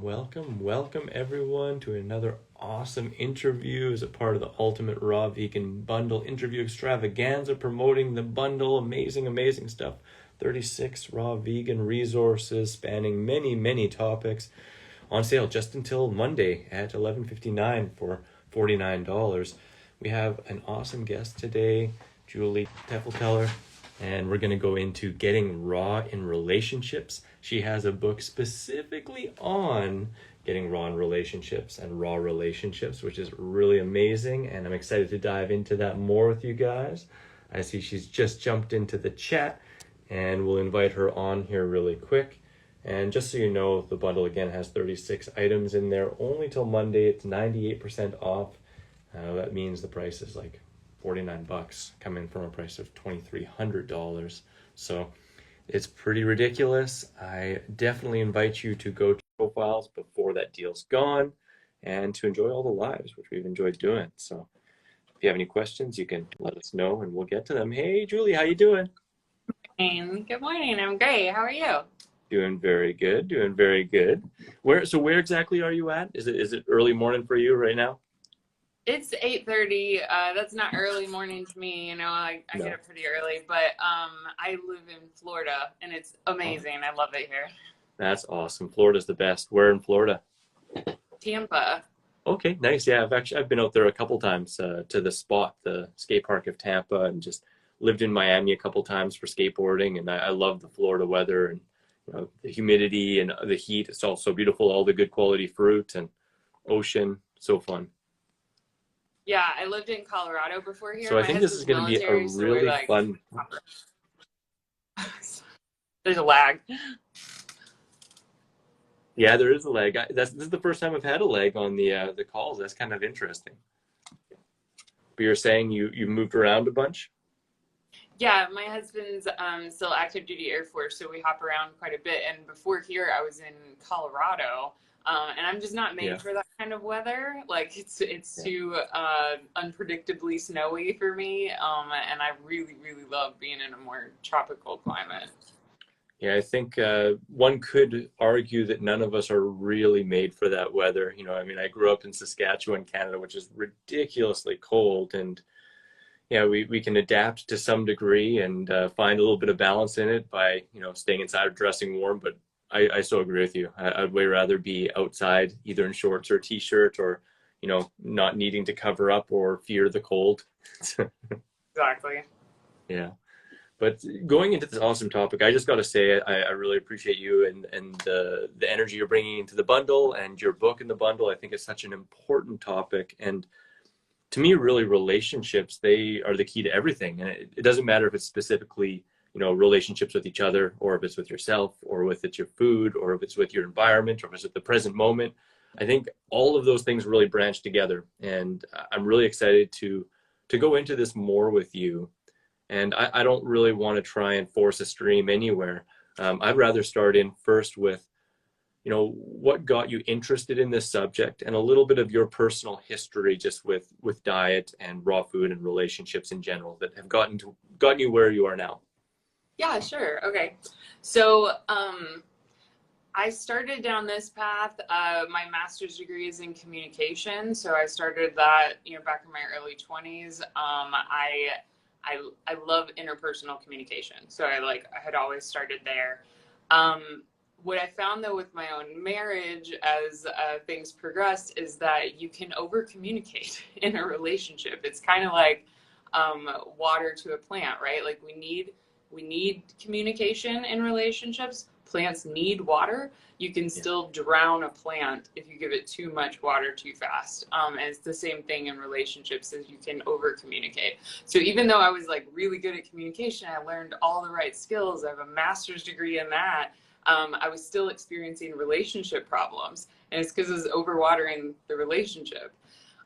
Welcome everyone to another awesome interview as a part of the Ultimate Raw Vegan Bundle interview extravaganza, promoting the bundle. Amazing stuff. 36 raw vegan resources spanning many topics on sale just until Monday at 11:59 for $49. We have an awesome guest today, Julie Teffeteller, and we're going to go into getting raw in relationships. She has a book specifically on getting raw in relationships and raw relationships, which is really amazing, and I'm excited to dive into that more with you guys. I see she's just jumped into the chat, and we'll invite her on here really quick. And just so you know, the bundle again has 36 items in there only till Monday. It's 98% off. That means the price is like $49, coming from a price of $2,300. So it's pretty ridiculous. I definitely invite you to go to profiles before that deal's gone and to enjoy all the lives, which we've enjoyed doing. So if you have any questions, you can let us know and we'll get to them. Hey, Julie, how you doing? Good morning. I'm great. How are you? Doing very good. Where exactly are you at? Is it early morning for you right now? It's 8:30. That's not early morning to me. I No. get up pretty early, but I live in Florida and it's amazing. I love it here. That's awesome. Florida's the best. Where in Florida? Tampa. Okay, nice. Yeah, I've been out there a couple times to the spot, the skate park of Tampa, and just lived in Miami a couple times for skateboarding. And I love the Florida weather and the humidity and the heat. It's also beautiful. All the good quality fruit and ocean. So fun. Yeah, I lived in Colorado before here. So I think this is going to be a really fun. There's a lag. Yeah, there is a lag. This is the first time I've had a lag on the calls. That's kind of interesting. But you're saying you moved around a bunch? Yeah, my husband's still active duty Air Force, so we hop around quite a bit. And before here, I was in Colorado, and I'm just not made for that kind of weather. Like it's too unpredictably snowy for me, and I really love being in a more tropical climate. Yeah, I think one could argue that none of us are really made for that weather. I mean, I grew up in Saskatchewan, Canada, which is ridiculously cold, and we can adapt to some degree and find a little bit of balance in it by staying inside or dressing warm. But I so agree with you. I'd way rather be outside, either in shorts or t-shirt, or not needing to cover up or fear the cold. Exactly. Yeah. But going into this awesome topic, I just got to say I really appreciate you and the energy you're bringing into the bundle and your book in the bundle. I think it's such an important topic. And to me, really, relationships, they are the key to everything. And it doesn't matter if it's specifically, relationships with each other, or if it's with yourself, or if it's your food, or if it's with your environment, or if it's at the present moment. I think all of those things really branch together. And I'm really excited to go into this more with you. And I don't really want to try and force a stream anywhere. I'd rather start in first with, what got you interested in this subject and a little bit of your personal history just with diet and raw food and relationships in general that have gotten you where you are now. Yeah, sure. Okay. So I started down this path. My master's degree is in communication. So I started that, back in my early 20s. I love interpersonal communication. So I had always started there. What I found though with my own marriage as things progressed is that you can over communicate in a relationship. It's kind of like water to a plant, right? Like we need communication in relationships. Plants need water. You can still drown a plant if you give it too much water too fast. And it's the same thing in relationships, as you can over communicate. So even though I was really good at communication, I learned all the right skills. I have a master's degree in that. I was still experiencing relationship problems, and it's because I was overwatering the relationship.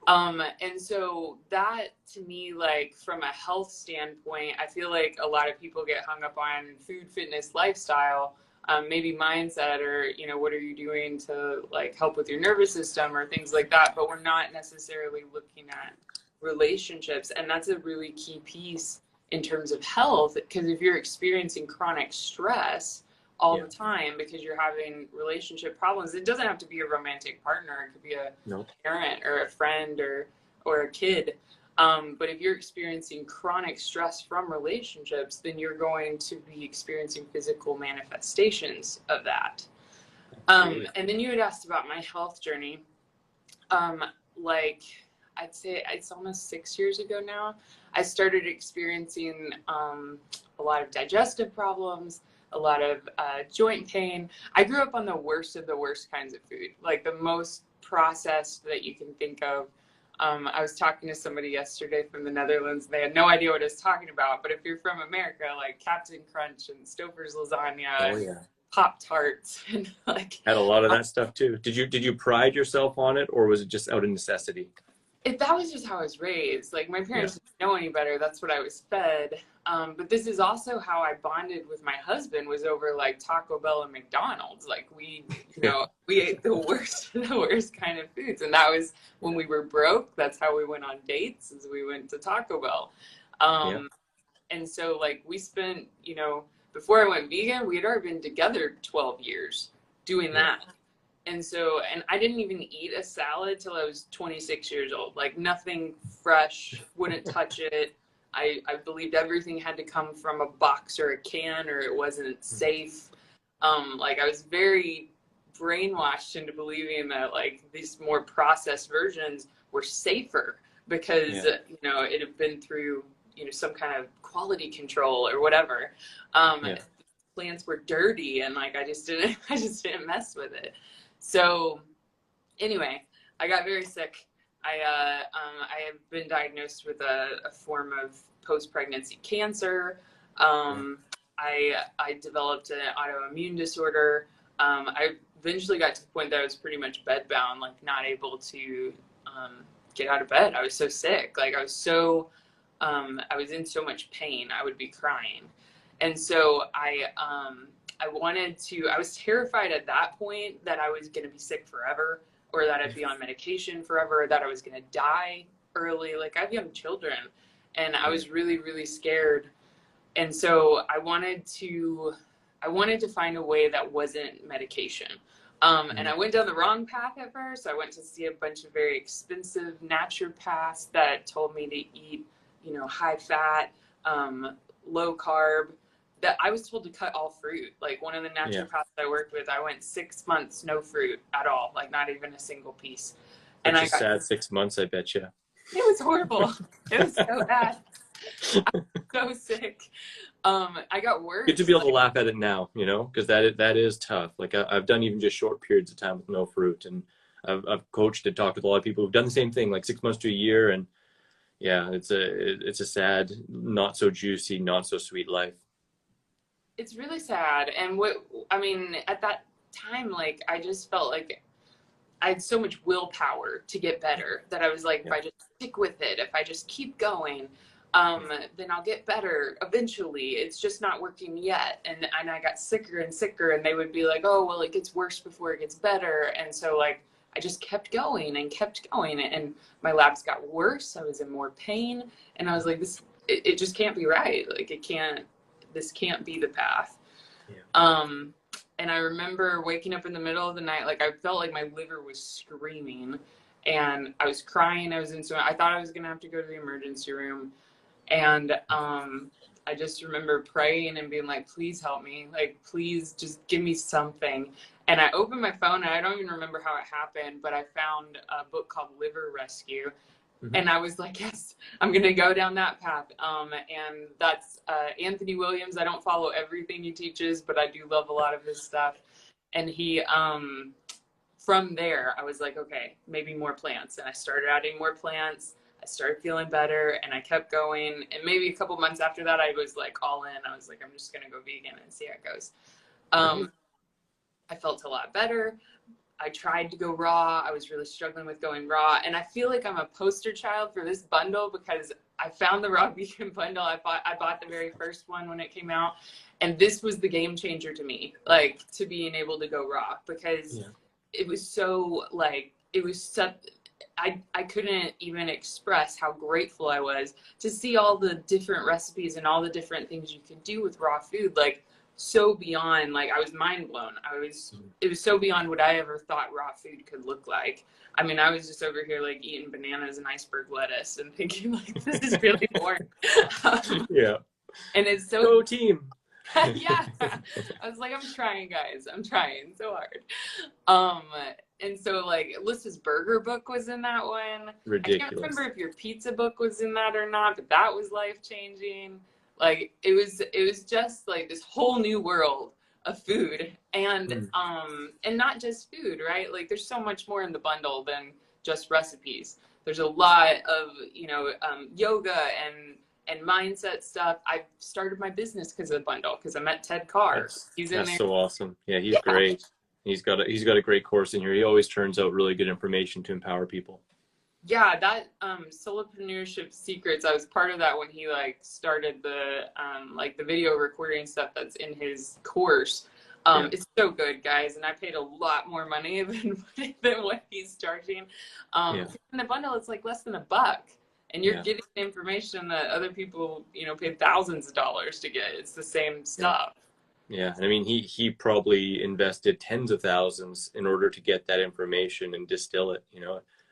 And so that to me, from a health standpoint, I feel like a lot of people get hung up on food, fitness, lifestyle, maybe mindset, or, what are you doing to help with your nervous system or things like that. But we're not necessarily looking at relationships. And that's a really key piece in terms of health, because if you're experiencing chronic stress, all the time because you're having relationship problems. It doesn't have to be a romantic partner. It could be a parent or a friend or a kid. But if you're experiencing chronic stress from relationships, then you're going to be experiencing physical manifestations of that. And then you had asked about my health journey. Like, I'd say it's almost 6 years ago now, I started experiencing a lot of digestive problems, a lot of joint pain. I grew up on the worst of the worst kinds of food, like the most processed that you can think of. I was talking to somebody yesterday from the Netherlands. They had no idea what I was talking about. But if you're from America, like Captain Crunch and Stouffer's lasagna, Pop-Tarts, and like had a lot of that stuff too. Did you pride yourself on it, or was it just out of necessity? That was just how I was raised. Like, my parents didn't know any better. That's what I was fed. But this is also how I bonded with my husband, was over like Taco Bell and McDonald's. Like, we ate the worst kind of foods. And that was when we were broke. That's how we went on dates, is we went to Taco Bell. And so like we spent, before I went vegan, we had already been together 12 years doing that. And so, and I didn't even eat a salad till I was 26 years old. Like, nothing fresh, wouldn't touch it. I believed everything had to come from a box or a can, or it wasn't safe. Like, I was very brainwashed into believing that like these more processed versions were safer because, it had been through, some kind of quality control or whatever. Plants were dirty, and like, I just didn't mess with it. So anyway, I got very sick. I have been diagnosed with a form of post-pregnancy cancer. I developed an autoimmune disorder. I eventually got to the point that I was pretty much bedbound, like not able to get out of bed. I was so sick. Like, I was in so much pain, I would be crying. And so I was terrified at that point that I was going to be sick forever, or that I'd be on medication forever, or that I was going to die early. Like, I have young children, and I was really, really scared. And so I wanted to find a way that wasn't medication. And I went down the wrong path at first. I went to see a bunch of very expensive naturopaths that told me to eat, high fat, low carb. That I was told to cut all fruit. Like, one of the naturopaths I worked with, I went 6 months no fruit at all, like not even a single piece. And That's a sad 6 months, I bet you. It was horrible. It was so bad. I was so sick. I got worse. Good to be able to laugh at it now, because that is tough. Like, I've done even just short periods of time with no fruit, and I've coached and talked with a lot of people who've done the same thing, like 6 months to a year, and it's a sad, not so juicy, not so sweet life. It's really sad. And at that time, like, I just felt like I had so much willpower to get better that I was like, if I just stick with it, if I just keep going, then I'll get better eventually. It's just not working yet. And I got sicker and sicker, and they would be like, oh, well, it gets worse before it gets better. And so like, I just kept going, and my labs got worse. I was in more pain, and I was like, it just can't be right. Like, this can't be the path. And I remember waking up in the middle of the night, like, I felt like my liver was screaming, and I was crying. I thought I was going to have to go to the emergency room. And I just remember praying and being like, please help me. Like, please just give me something. And I opened my phone, and I don't even remember how it happened, but I found a book called Liver Rescue. And I was like, yes, I'm going to go down that path. And that's Anthony Williams. I don't follow everything he teaches, but I do love a lot of his stuff. And he, from there, I was like, okay, maybe more plants. And I started adding more plants. I started feeling better, and I kept going. And maybe a couple months after that, I was like all in. I was like, I'm just going to go vegan and see how it goes. I felt a lot better. I tried to go raw. I was really struggling with going raw. And I feel like I'm a poster child for this bundle, because I found the raw vegan bundle. I bought the very first one when it came out. And this was the game changer to me, like, to being able to go raw, because it was so, like, I couldn't even express how grateful I was to see all the different recipes and all the different things you can do with raw food. Like, so beyond, like, I was mind blown. It was so beyond what I ever thought raw food could look like. I mean, I was just over here like eating bananas and iceberg lettuce and thinking like, this is really boring. Yeah. And it's so, Go team. yeah. I was like, I'm trying, guys. I'm trying so hard. And so like Alyssa's burger book was in that one. Ridiculous. I can't remember if your pizza book was in that or not, but that was life changing. Like it was just like this whole new world of food, and not just food, right? Like there's so much more in the bundle than just recipes. There's a lot of, yoga and mindset stuff. I started my business because of the bundle, because I met Ted Carr. He's in there. That's so awesome. Yeah, he's great. He's got a great course in here. He always turns out really good information to empower people. Yeah, that Solopreneurship Secrets, I was part of that when he like started the the video recording stuff that's in his course. It's so good, guys, and I paid a lot more money than what he's charging. In the bundle, it's like less than $1, and you're getting information that other people, paid thousands of dollars to get. It's the same stuff. Yeah, I mean, he probably invested tens of thousands in order to get that information and distill it.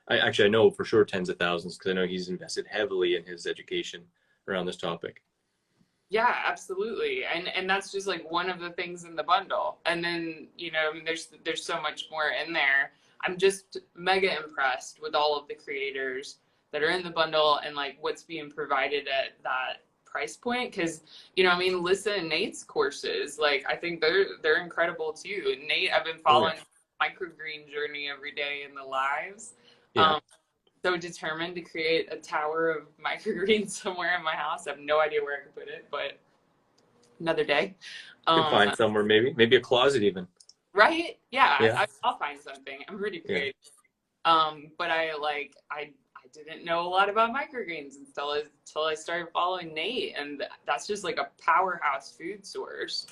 I know for sure tens of thousands, because I know he's invested heavily in his education around this topic. Yeah, absolutely. And that's just like one of the things in the bundle. And then, there's so much more in there. I'm just mega impressed with all of the creators that are in the bundle and like what's being provided at that price point. Cause Lissa and Nate's courses, like I think they're incredible too. And Nate, I've been following microgreen journey every day in the lives. So determined to create a tower of microgreens somewhere in my house. I have no idea where I could put it, but another day. You can find somewhere, maybe a closet even. Right? Yeah. I'll find something. I'm pretty creative. But I didn't know a lot about microgreens until I started following Nate, and that's just like a powerhouse food source.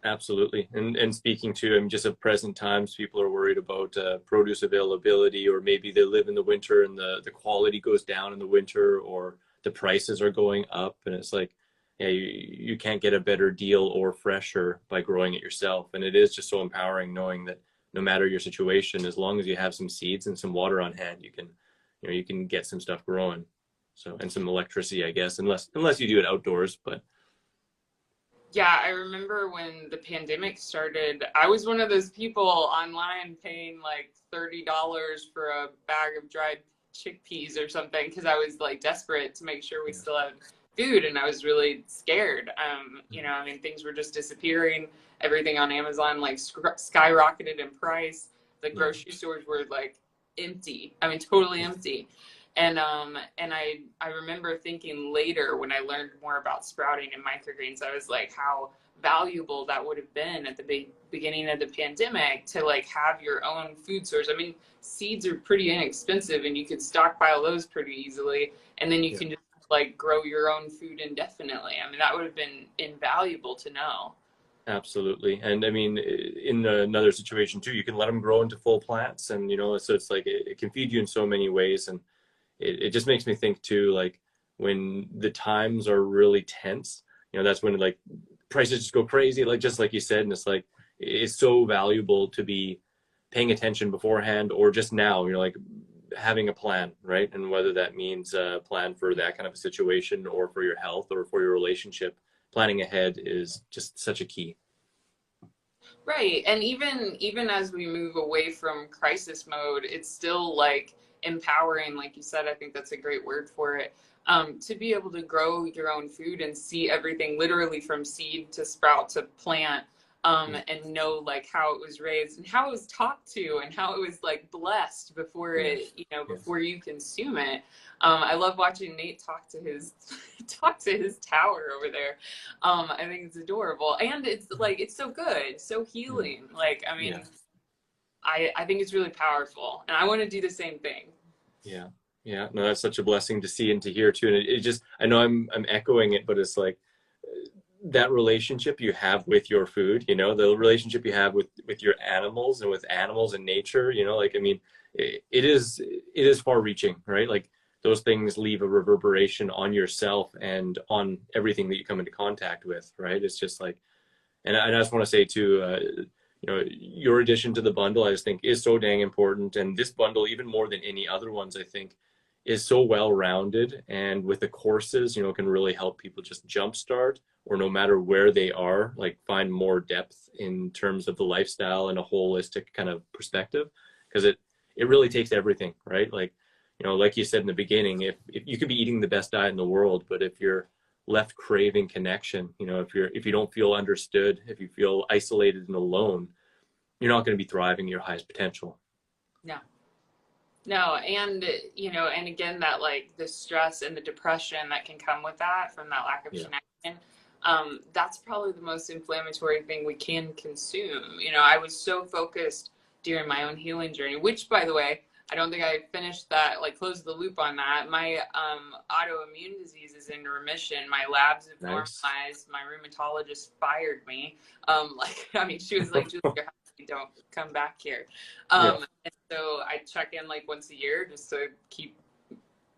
Absolutely. And speaking to just at present times, people are worried about produce availability, or maybe they live in the winter and the quality goes down in the winter, or the prices are going up. And it's like, you can't get a better deal or fresher by growing it yourself. And it is just so empowering knowing that no matter your situation, as long as you have some seeds and some water on hand, you can get some stuff growing. So, and some electricity, I guess, unless you do it outdoors, but. Yeah, I remember when the pandemic started, I was one of those people online paying like $30 for a bag of dried chickpeas or something, because I was like desperate to make sure we still had food, and I was really scared. Things were just disappearing. Everything on Amazon like skyrocketed in price. The grocery stores were like empty. Totally empty. And I remember thinking later, when I learned more about sprouting and microgreens, I was like, how valuable that would have been at the beginning of the pandemic to like have your own food source. Seeds are pretty inexpensive, and you could stockpile those pretty easily, and then you can just like grow your own food indefinitely. That would have been invaluable to know. Absolutely. And in another situation too, you can let them grow into full plants, and so it's like it can feed you in so many ways. And it just makes me think too, like when the times are really tense, that's when like prices just go crazy, like just like you said. And it's like, it's so valuable to be paying attention beforehand, or just now, like having a plan, right? And whether that means a plan for that kind of a situation, or for your health, or for your relationship, planning ahead is just such a key. Right. And even as we move away from crisis mode, it's still like empowering, like you said. I think that's a great word for it, to be able to grow your own food and see everything literally from seed to sprout to plant, and know like how it was raised and how it was talked to and how it was like blessed before before you consume it. I love watching Nate talk to his tower over there. I think it's adorable, and it's like, it's so good, so healing. Like, I think it's really powerful, and I want to do the same thing. Yeah. No, that's such a blessing to see and to hear too. And it just, I know I'm echoing it, but it's like that relationship you have with your food, the relationship you have with your animals and with animals and nature, it is far reaching, right? Like those things leave a reverberation on yourself and on everything that you come into contact with, right? It's just like, And I just want to say too, you know, your addition to the bundle, I just think is so dang important. And this bundle, even more than any other ones, I think is so well-rounded, and with the courses, you know, can really help people just jumpstart, or no matter where they are, like find more depth in terms of the lifestyle and a holistic kind of perspective. Because it really takes everything, right? Like, you know, like you said in the beginning, if you could be eating the best diet in the world, but if you're left craving connection, you know, if you don't feel understood, if you feel isolated and alone, you're not going to be thriving at your highest potential. No. No, and you know, and again, that like the stress and the depression that can come with that from that lack of connection, that's probably the most inflammatory thing we can consume. You know, I was so focused during my own healing journey, which, by the way, I don't think I finished that, like closed the loop on that. My autoimmune disease is in remission. My labs have normalized. My rheumatologist fired me. Like, I mean, she was like, Julie, don't come back here. And so I check in like once a year just to keep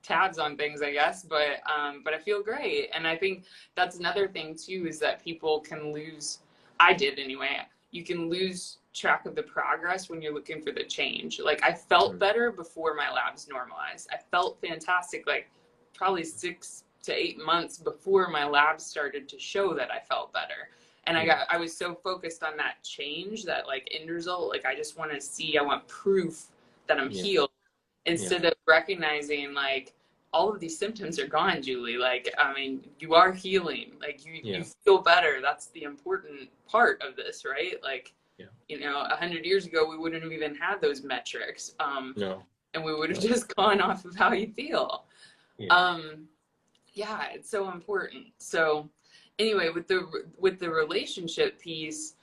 tabs on things, I guess. But I feel great. And I think that's another thing too, is that people can lose, I did anyway, you can lose track of the progress when you're looking for the change. Like I felt better before my labs normalized. I felt fantastic, like probably 6 to 8 months before my labs started to show that I felt better. And I was so focused on that change, that like end result, like I just want to see, I want proof that I'm healed, instead of recognizing like all of these symptoms are gone, Julie. Like, I mean, you are healing, like you feel better. That's the important part of this, right? Like, you know, 100 years ago, we wouldn't have even had those metrics. No. And we would have just gone off of how you feel. It's so important. So anyway, with the relationship piece,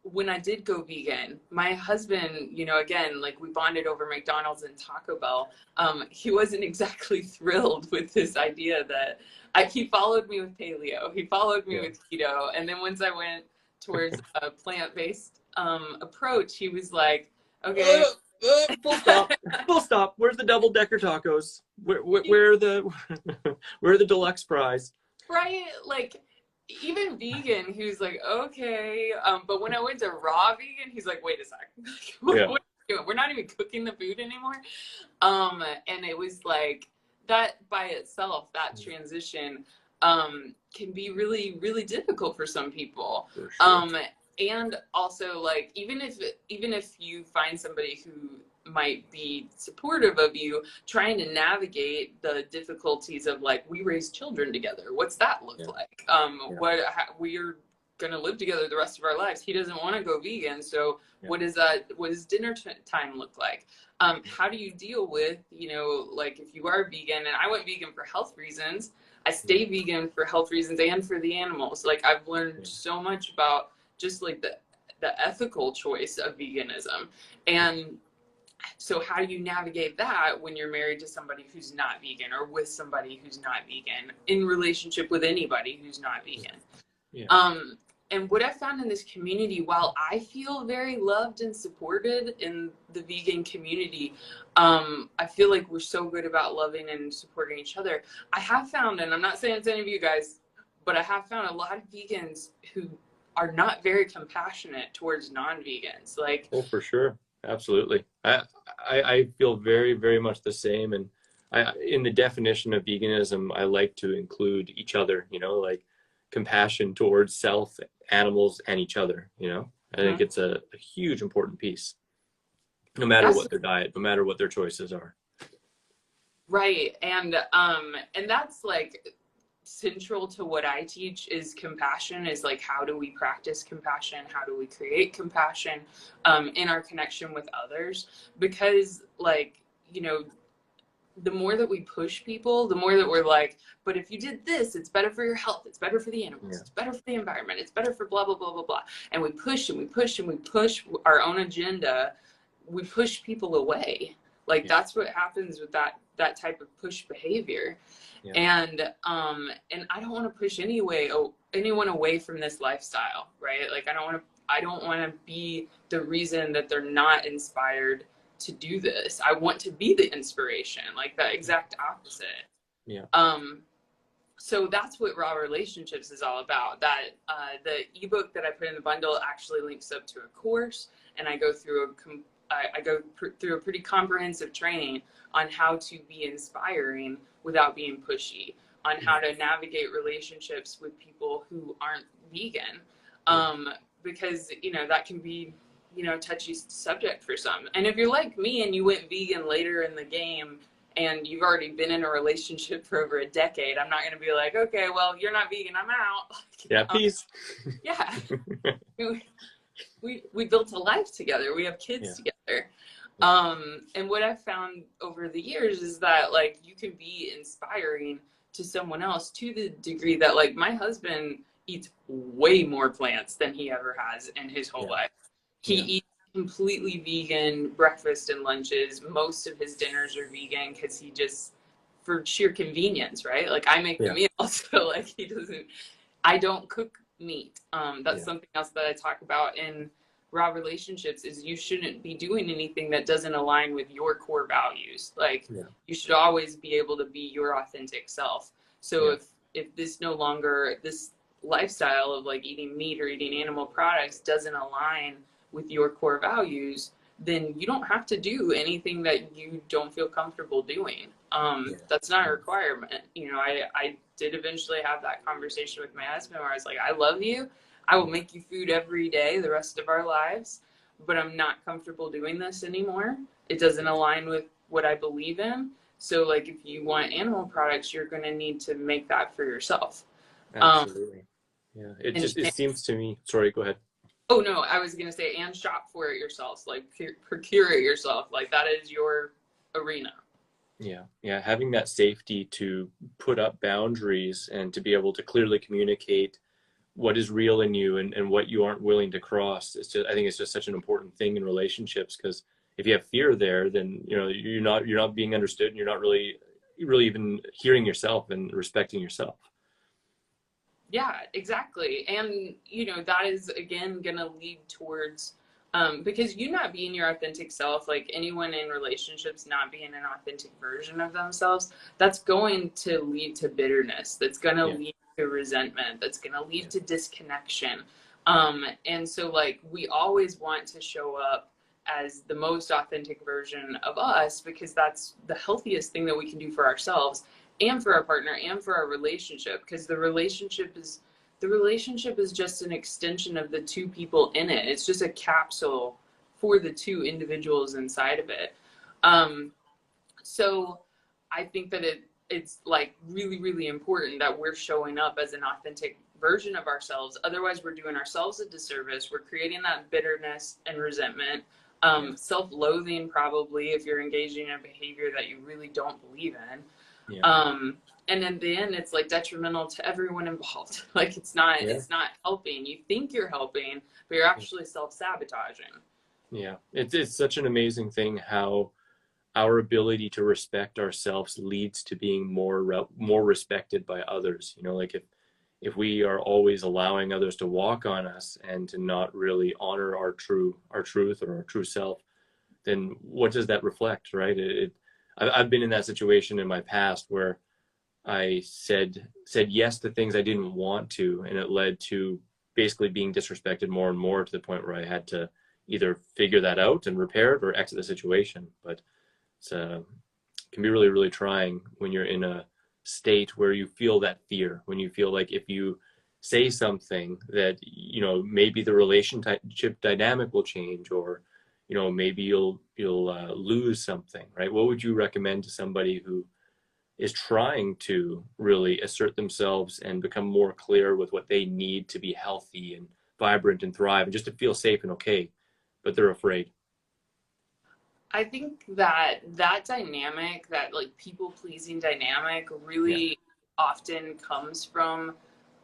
when I did go vegan, my husband, you know, again, like we bonded over McDonald's and Taco Bell. He wasn't exactly thrilled with this idea that he followed me with paleo, he followed me with keto, and then once I went towards a plant-based approach, he was like, okay. Full stop. Where's the double-decker tacos? Where are the deluxe fries? Right, like even vegan, he was like, okay, but when I went to raw vegan, he's like, wait a sec, what are you doing? We're not even cooking the food anymore. And it was like that by itself, that transition can be really, really difficult for some people. For sure. And also, like, even if you find somebody who might be supportive of you, trying to navigate the difficulties of like, we raise children together, what's that look like? We're gonna live together the rest of our lives. He doesn't want to go vegan, so what does dinner time look like? How do you deal with, you know, like if you are vegan, and I went vegan for health reasons, I stay vegan for health reasons and for the animals. Like I've learned so much about just like the ethical choice of veganism. And so how do you navigate that when you're married to somebody who's not vegan, or with somebody who's not vegan, in relationship with anybody who's not vegan? And what I found in this community, while I feel very loved and supported in the vegan community, I feel like we're so good about loving and supporting each other. I have found, and I'm not saying it's any of you guys, but I have found a lot of vegans who are not very compassionate towards non-vegans. Like, oh, for sure. Absolutely. I feel very, very much the same. And in the definition of veganism, I like to include each other, you know, like compassion towards self, animals, and each other, you know. I think it's a huge important piece, no matter what their diet, no matter what their choices are. Right. And that's like central to what I teach, is compassion, is like, how do we practice compassion? How do we create compassion in our connection with others? Because like, you know, the more that we push people, the more that we're like, but if you did this, it's better for your health, it's better for the animals, it's better for the environment, it's better for blah, blah, blah, blah, blah. And we push and we push and we push our own agenda. We push people away. Like that's what happens with that type of push behavior. And I don't want to push anyone away from this lifestyle, right? Like I don't want to be the reason that they're not inspired to do this. I want to be the inspiration, like the exact opposite. So that's what Raw Relationships is all about. That the ebook that I put in the bundle actually links up to a course, and I go through through a pretty comprehensive training on how to be inspiring without being pushy, on how to navigate relationships with people who aren't vegan, because that can be a touchy subject for some. And if you're like me and you went vegan later in the game, and you've already been in a relationship for over a decade, I'm not going to be like, okay, well, you're not vegan, I'm out. Yeah, peace. Yeah. we built a life together. We have kids together. And what I've found over the years is that, like, you can be inspiring to someone else to the degree that, like, my husband eats way more plants than he ever has in his whole life. He eats completely vegan breakfast and lunches. Most of his dinners are vegan because he just, for sheer convenience, right? Like, I make the meals, so like I don't cook meat. That's something else that I talk about in Raw Relationships, is you shouldn't be doing anything that doesn't align with your core values. Like, you should always be able to be your authentic self. So if this lifestyle of like eating meat or eating animal products doesn't align with your core values, then you don't have to do anything that you don't feel comfortable doing. That's not a requirement. I did eventually have that conversation with my husband where I was like, I love you. I will make you food every day the rest of our lives, but I'm not comfortable doing this anymore. It doesn't align with what I believe in. So, like, if you want animal products, you're going to need to make that for yourself. Absolutely. It seems to me, sorry, go ahead. Oh, no, I was going to say, and shop for it yourself, like procure it yourself. Like, that is your arena. Yeah. Having that safety to put up boundaries and to be able to clearly communicate what is real in you and what you aren't willing to cross. I think it's just such an important thing in relationships, because if you have fear there, then, you're not being understood, and you're not really even hearing yourself and respecting yourself. Yeah, exactly. And, that is, again, going to lead towards, because you not being your authentic self, like anyone in relationships not being an authentic version of themselves, that's going to lead to bitterness. That's going to lead to resentment. That's going to lead to disconnection. And so, like, we always want to show up as the most authentic version of us, because that's the healthiest thing that we can do for ourselves and for our partner and for our relationship, because the relationship is just an extension of the two people in it. It's just a capsule for the two individuals inside of it. So I think that it's like really, really important that we're showing up as an authentic version of ourselves. Otherwise, we're doing ourselves a disservice. We're creating that bitterness and resentment, self-loathing, probably, if you're engaging in a behavior that you really don't believe in. And in the end, it's like detrimental to everyone involved. Like, it's not helping. You think you're helping, but you're actually self-sabotaging. Yeah. It's such an amazing thing how our ability to respect ourselves leads to being more respected by others. Like, if we are always allowing others to walk on us and to not really honor our truth or our true self, then what does that reflect, right? I've been in that situation in my past where I said yes to things I didn't want to, and it led to basically being disrespected more and more, to the point where I had to either figure that out and repair it or exit the situation. But it can be really, really trying when you're in a state where you feel that fear, when you feel like if you say something that, maybe the relationship dynamic will change, or maybe you'll lose something, right? What would you recommend to somebody who is trying to really assert themselves and become more clear with what they need to be healthy and vibrant and thrive and just to feel safe and okay, but they're afraid? I think that dynamic, that like people pleasing dynamic, really often comes from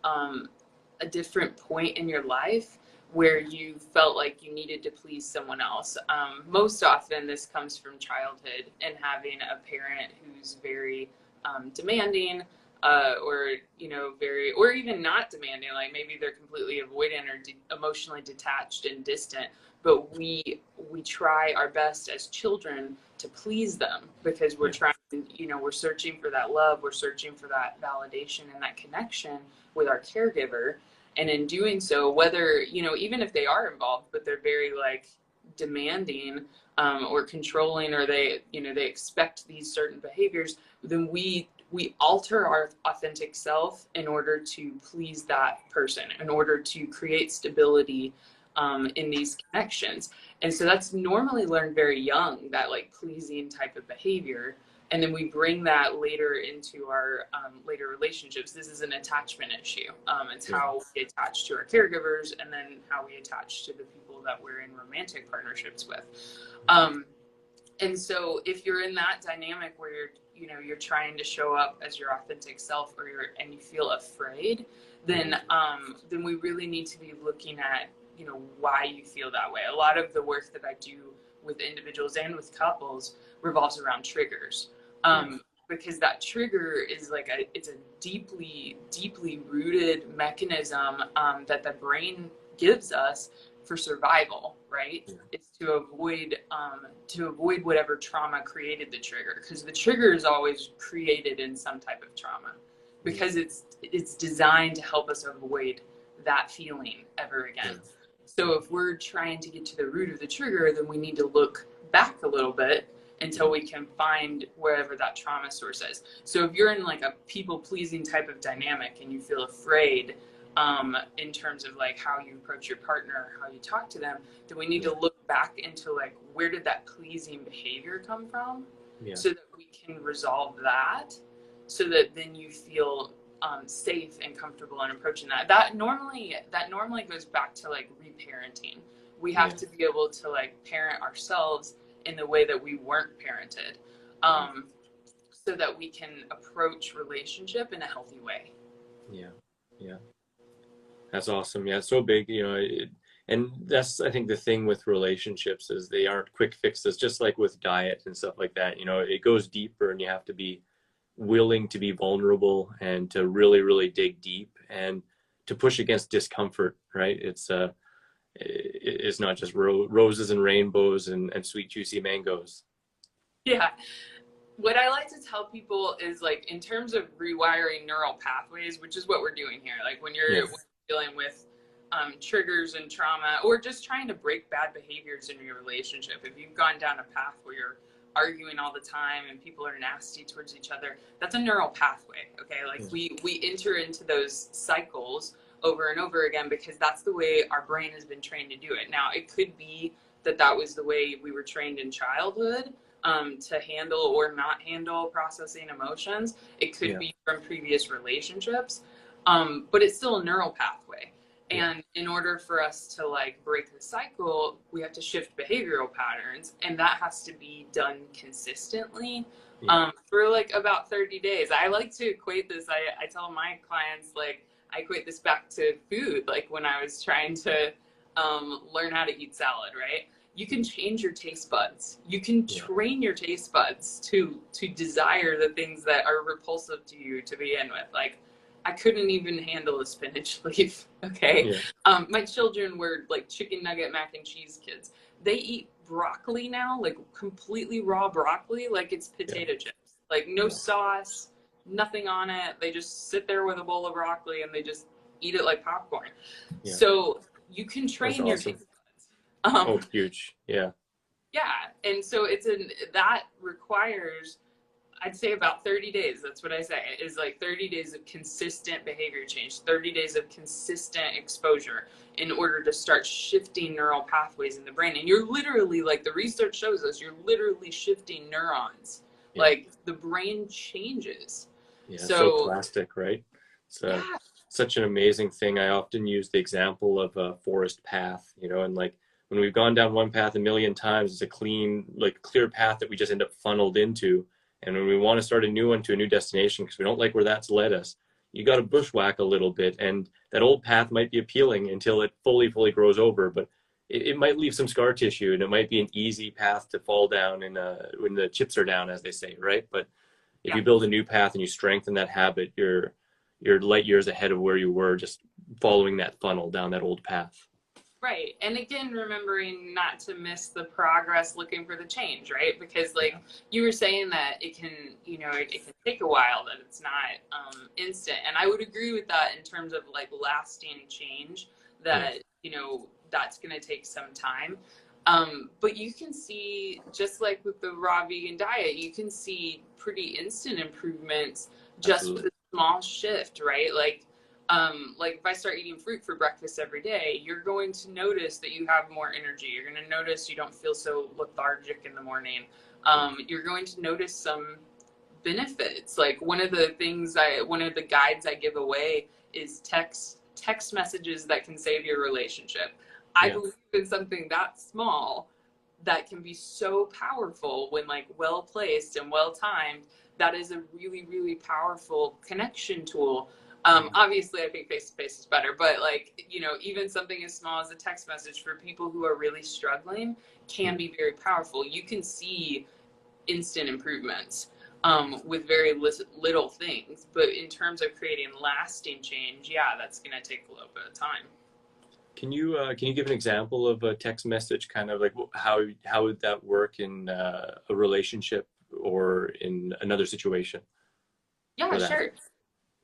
a different point in your life where you felt like you needed to please someone else. Most often this comes from childhood and having a parent who's very demanding, or very, or even not demanding, like maybe they're completely avoidant or emotionally detached and distant, but we try our best as children to please them because we're trying, we're searching for that love, we're searching for that validation and that connection with our caregiver. And in doing so, whether, even if they are involved, but they're very like demanding or controlling, or they expect these certain behaviors, then we alter our authentic self in order to please that person, in order to create stability in these connections. And so that's normally learned very young, that like pleasing type of behavior. And then we bring that later into our later relationships. This is an attachment issue. It's how we attach to our caregivers, and then how we attach to the people that we're in romantic partnerships with. And so if you're in that dynamic where you're trying to show up as your authentic self, and you feel afraid, then we really need to be looking at why you feel that way. A lot of the work that I do with individuals and with couples revolves around triggers, because that trigger is it's a deeply rooted mechanism that the brain gives us for survival, right? It's to avoid whatever trauma created the trigger, because the trigger is always created in some type of trauma, because it's designed to help us avoid that feeling ever again. So if we're trying to get to the root of the trigger, then we need to look back a little bit until we can find wherever that trauma source is. So if you're in like a people-pleasing type of dynamic and you feel afraid in terms of like how you approach your partner, how you talk to them, then we need to look back into like, where did that pleasing behavior come from? So that we can resolve that, so that then you feel safe and comfortable in approaching that. That normally goes back to like reparenting. We have to be able to like parent ourselves in the way that we weren't parented, so that we can approach relationship in a healthy way. Yeah. That's awesome. Yeah, it's so big, and that's, I think, the thing with relationships is they aren't quick fixes, just like with diet and stuff like that. It goes deeper, and you have to be willing to be vulnerable and to really, really dig deep and to push against discomfort, right? It's not just roses and rainbows and sweet, juicy mangoes. Yeah. What I like to tell people is, like, in terms of rewiring neural pathways, which is what we're doing here, like when you're dealing with triggers and trauma, or just trying to break bad behaviors in your relationship. If you've gone down a path where you're arguing all the time and people are nasty towards each other, that's a neural pathway. Okay. Like we enter into those cycles over and over again, because that's the way our brain has been trained to do it. Now, it could be that was the way we were trained in childhood, to handle or not handle processing emotions. It could be from previous relationships, but it's still a neural pathway. And in order for us to like break the cycle, we have to shift behavioral patterns, and that has to be done consistently for like about 30 days. I like to equate this. I tell my clients, like, I equate this back to food. Like when I was trying to learn how to eat salad, right? You can change your taste buds. You can train your taste buds to desire the things that are repulsive to you to begin with. Like, I couldn't even handle a spinach leaf. Okay. My children were like chicken nugget mac and cheese kids. They eat broccoli now, like completely raw broccoli, like it's potato chips, like no sauce, nothing on it. They just sit there with a bowl of broccoli and they just eat it like popcorn. So you can train your taste buds. Huge. Yeah. And so that requires, I'd say, about 30 days. That's what I say, is like 30 days of consistent behavior change, 30 days of consistent exposure in order to start shifting neural pathways in the brain. And you're literally, like the research shows us, you're literally shifting neurons. Like the brain changes. So plastic, right? It's such an amazing thing. I often use the example of a forest path, and like when we've gone down one path a million times, it's a clear path that we just end up funneled into. And when we want to start a new one to a new destination, because we don't like where that's led us, you got to bushwhack a little bit. And that old path might be appealing until it fully grows over, but it might leave some scar tissue, and it might be an easy path to fall down when the chips are down, as they say, right? But If you build a new path and you strengthen that habit, you're light years ahead of where you were just following that funnel down that old path. Right. And again, remembering not to miss the progress, looking for the change, right? Because like you were saying that it can, you know, it can take a while, that it's not instant. And I would agree with that in terms of like lasting change, that, you know, that's going to take some time. But you can see, just like with the raw vegan diet, you can see pretty instant improvements just with a small shift, right? Like if I start eating fruit for breakfast every day, you're going to notice that you have more energy. You're going to notice you don't feel so lethargic in the morning. You're going to notice some benefits. Like one of the guides I give away is text messages that can save your relationship. I believe in something that small that can be so powerful when like well placed and well timed. That is a really, really powerful connection tool. Obviously I think face-to-face is better, but like, you know, even something as small as a text message for people who are really struggling can be very powerful. You can see instant improvements with very little things, but in terms of creating lasting change, that's going to take a little bit of time. Can you give an example of a text message, kind of like how would that work in a relationship or in another situation? Yeah, sure.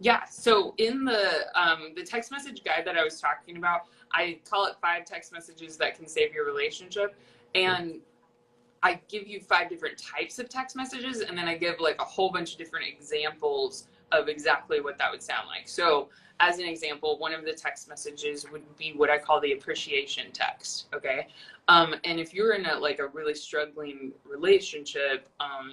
Yeah, so in the text message guide that I was talking about, I call it 5 text messages that can save your relationship. And I give you 5 different types of text messages, and then I give like a whole bunch of different examples of exactly what that would sound like. So as an example, one of the text messages would be what I call the appreciation text, okay? And if you're in a really struggling relationship,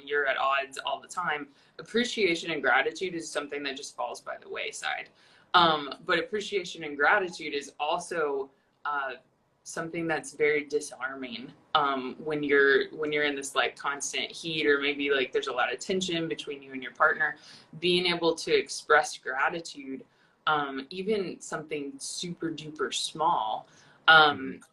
you're at odds all the time, appreciation and gratitude is something that just falls by the wayside. But appreciation and gratitude is also something that's very disarming when you're in this like constant heat, or maybe like there's a lot of tension between you and your partner. Being able to express gratitude, even something super duper small,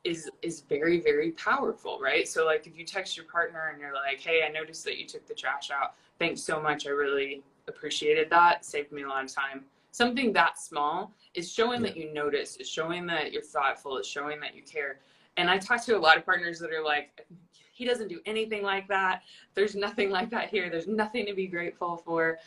is very, very powerful, right? So like if you text your partner and you're like, hey, I noticed that you took the trash out, thanks so much, I really appreciated that, saved me a lot of time. Something that small is showing that you notice, is showing that you're thoughtful, is showing that you care. And I talk to a lot of partners that are like, he doesn't do anything like that, there's nothing like that here, there's nothing to be grateful for.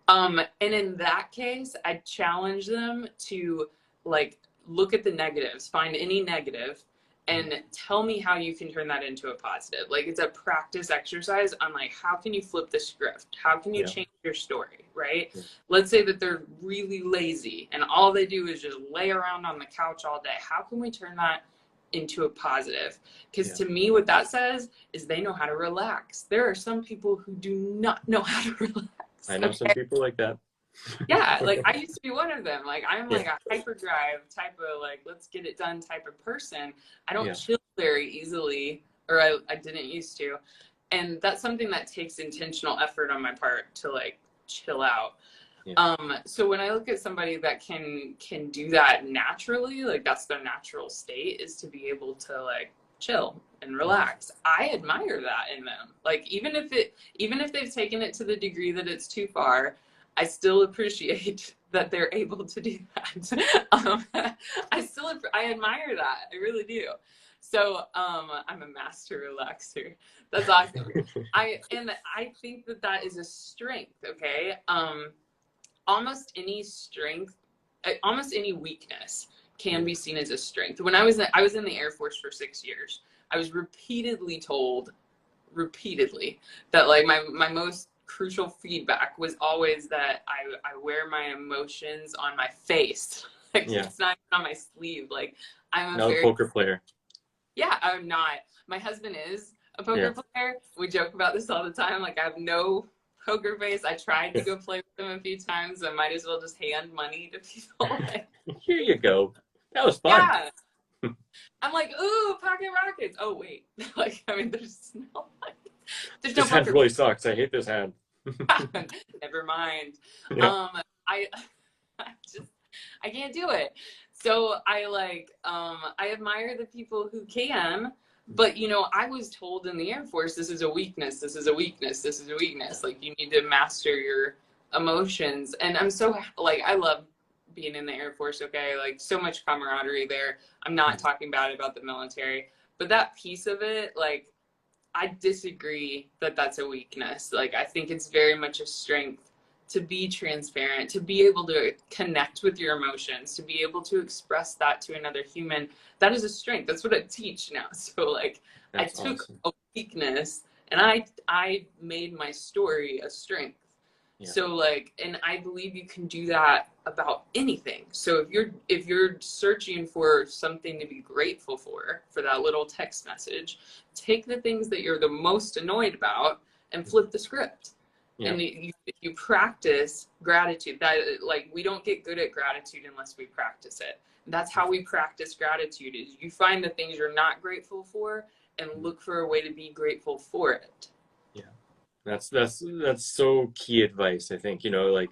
And in that case, I challenge them to like look at the negatives, find any negative, and tell me how you can turn that into a positive. Like it's a practice exercise on like, how can you flip the script? How can you change your story, right? Let's say that they're really lazy and all they do is just lay around on the couch all day. How can we turn that into a positive? Because to me, what that says is they know how to relax. There are some people who do not know how to relax. I know some people like that. Yeah, like I used to be one of them. Like I'm like a hyperdrive type of like, let's get it done type of person. I don't chill very easily, or I didn't used to. And that's something that takes intentional effort on my part to like chill out. So when I look at somebody that can do that naturally, like that's their natural state, is to be able to like chill and relax. I admire that in them. Like even if they've taken it to the degree that it's too far, I still appreciate that they're able to do that. I admire that. I really do. So I'm a master relaxer. That's awesome. I think that is a strength. Okay. Almost any weakness can be seen as a strength. When I was in the Air Force for 6 years, I was repeatedly told that like my most crucial feedback was always that I wear my emotions on my face. Like it's not on my sleeve. Like I'm not a poker player. Yeah, I'm not. My husband is a poker player. We joke about this all the time. Like I have no poker face. I tried to go play with him a few times. I might as well just hand money to people. Here you go. That was fun. Yeah. I'm like, ooh, pocket rockets. Oh wait. Like I mean there's no this hand really sucks. I hate this hand. Never mind. I can't do it. So I admire the people who can, but I was told in the Air Force, this is a weakness, this is a weakness, this is a weakness. Like, you need to master your emotions. And I'm so, like, I love being in the Air Force, okay? Like, so much camaraderie there. I'm not talking bad about the military, but that piece of it, like, I disagree that that's a weakness. Like, I think it's very much a strength to be transparent, to be able to connect with your emotions, to be able to express that to another human. That is a strength. That's what I teach now. So, like, That's I took awesome. a weakness and I made my story a strength. Yeah. So, like, and I believe you can do that about anything. So if you're searching for something to be grateful for that little text message, take the things that you're the most annoyed about and flip the script. Yeah. And you practice gratitude. That, like, we don't get good at gratitude unless we practice it. That's how we practice gratitude, is you find the things you're not grateful for and look for a way to be grateful for it. Yeah. That's so key advice, I think. Like,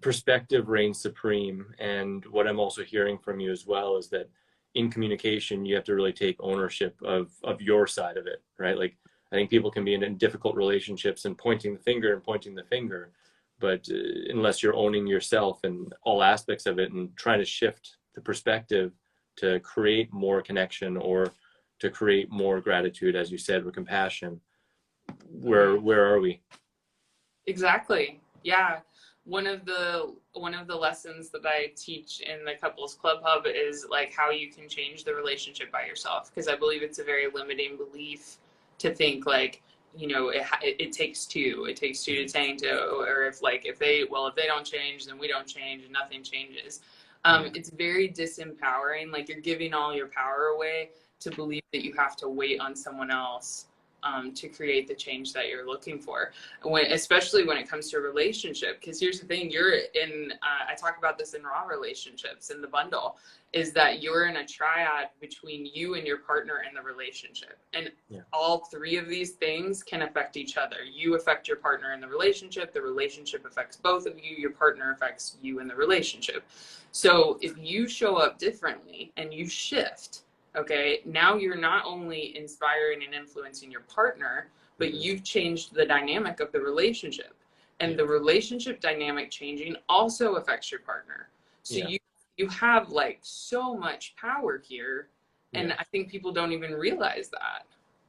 perspective reigns supreme. And what I'm also hearing from you as well is that in communication, you have to really take ownership of your side of it, right? Like, I think people can be in difficult relationships and pointing the finger, but unless you're owning yourself and all aspects of it and trying to shift the perspective to create more connection or to create more gratitude, as you said, with compassion, where are we? Exactly. Yeah. One of the lessons that I teach in the couples club hub is, like, how you can change the relationship by yourself, because I believe it's a very limiting belief to think, like, it takes two. It takes two to tango, or if they don't change, then we don't change, and nothing changes. It's very disempowering. Like, you're giving all your power away to believe that you have to wait on someone else to create the change that you're looking for, especially when it comes to a relationship. Because here's the thing, I talk about this in raw relationships in the bundle, is that you're in a triad between you and your partner in the relationship. And all three of these things can affect each other. You affect your partner in the relationship affects both of you, your partner affects you in the relationship. So if you show up differently and you shift, okay, now you're not only inspiring and influencing your partner, but you've changed the dynamic of the relationship. And the relationship dynamic changing also affects your partner. So you have, like, so much power here. And I think people don't even realize that.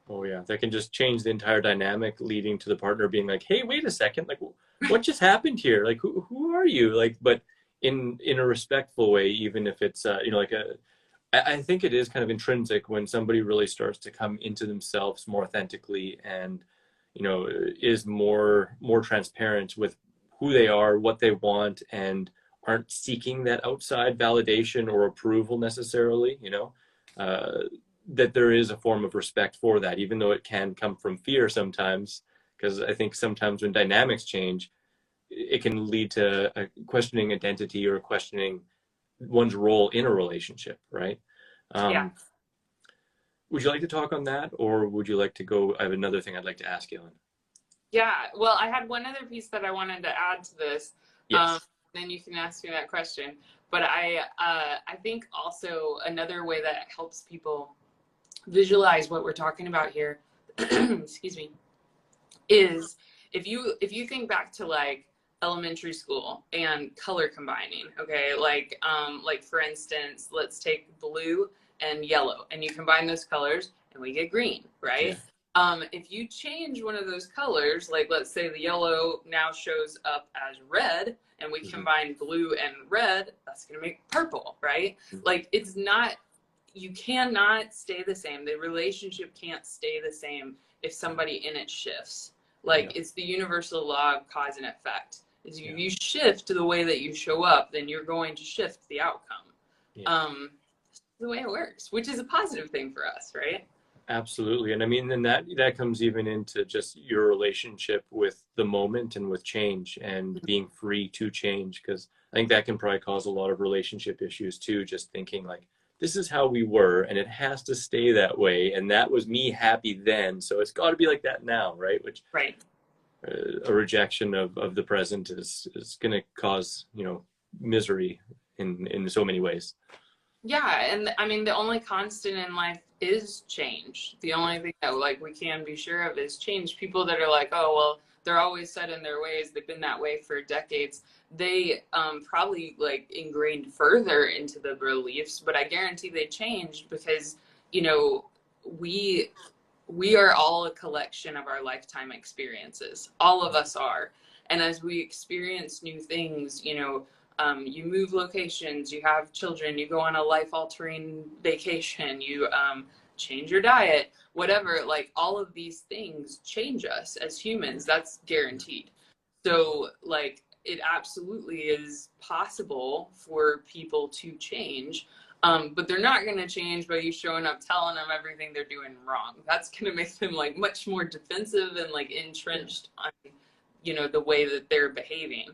Oh yeah, that can just change the entire dynamic, leading to the partner being like, "Hey, wait a second, like, what just happened here? Like, who are you?" Like, but in a respectful way, even if it's like I think it is kind of intrinsic when somebody really starts to come into themselves more authentically and, is more transparent with who they are, what they want, and aren't seeking that outside validation or approval necessarily, that there is a form of respect for that, even though it can come from fear sometimes, because I think sometimes when dynamics change, it can lead to a questioning identity or questioning one's role in a relationship, right? Would you like to talk on that, or would you like to go? I have another thing I'd like to ask you on. Yeah, well, I had one other piece that I wanted to add to this. Yes. Then you can ask me that question. But I think also another way that helps people visualize what we're talking about here, excuse me, is if you think back to, like, elementary school and color combining, okay, like for instance, let's take blue and yellow, and you combine those colors and we get green, right? If you change one of those colors, like let's say the yellow now shows up as red, and we combine blue and red, that's going to make purple, right? Like, it's not, you cannot stay the same. The relationship can't stay the same if somebody in it shifts. Like, it's the universal law of cause and effect. Is you shift the way that you show up, then you're going to shift the outcome. The way it works, which is a positive thing for us, right? Absolutely. And I mean, then that comes even into just your relationship with the moment and with change and being free to change, because I think that can probably cause a lot of relationship issues too, just thinking like, this is how we were and it has to stay that way, and that was me happy then, so it's got to be like that now, right? Which a rejection of the present is going to cause misery in so many ways. Yeah, and I mean, the only constant in life is change. The only thing that like we can be sure of is change. People that are like, oh well, they're always set in their ways. They've been that way for decades. They probably like ingrained further into the beliefs, but I guarantee they changed because you know we we are all a collection of our lifetime experiences. All of us are, and as we experience new things, you move locations, you have children, you go on a life altering vacation, you change your diet, whatever, like all of these things change us as humans. That's guaranteed. So, like, it absolutely is possible for people to change. But they're not going to change by you showing up telling them everything they're doing wrong. That's going to make them like much more defensive and like entrenched on, the way that they're behaving.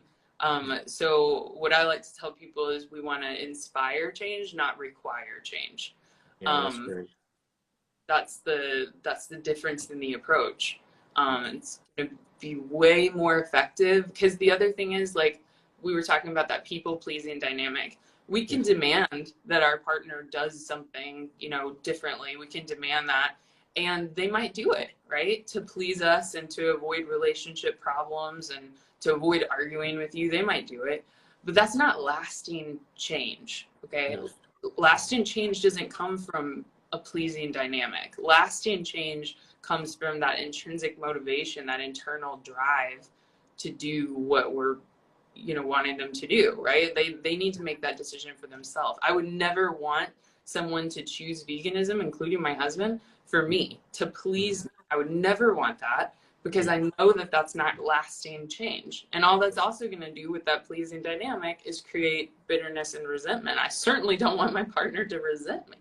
So what I like to tell people is we want to inspire change, not require change. Yeah, that's great. That's the difference in the approach. It's going to be way more effective because the other thing is, like we were talking about, that people pleasing dynamic. We can demand that our partner does something, differently. We can demand that, and they might do it, right, to please us and to avoid relationship problems and to avoid arguing with you. They might do it, but that's not lasting change. Okay. No. Lasting change doesn't come from a pleasing dynamic. Lasting change comes from that intrinsic motivation, that internal drive to do what we're wanting them to do, right? They need to make that decision for themselves. I would never want someone to choose veganism, including my husband, for me, to please me. I would never want that, because I know that that's not lasting change. And all that's also going to do with that pleasing dynamic is create bitterness and resentment. I certainly don't want my partner to resent me.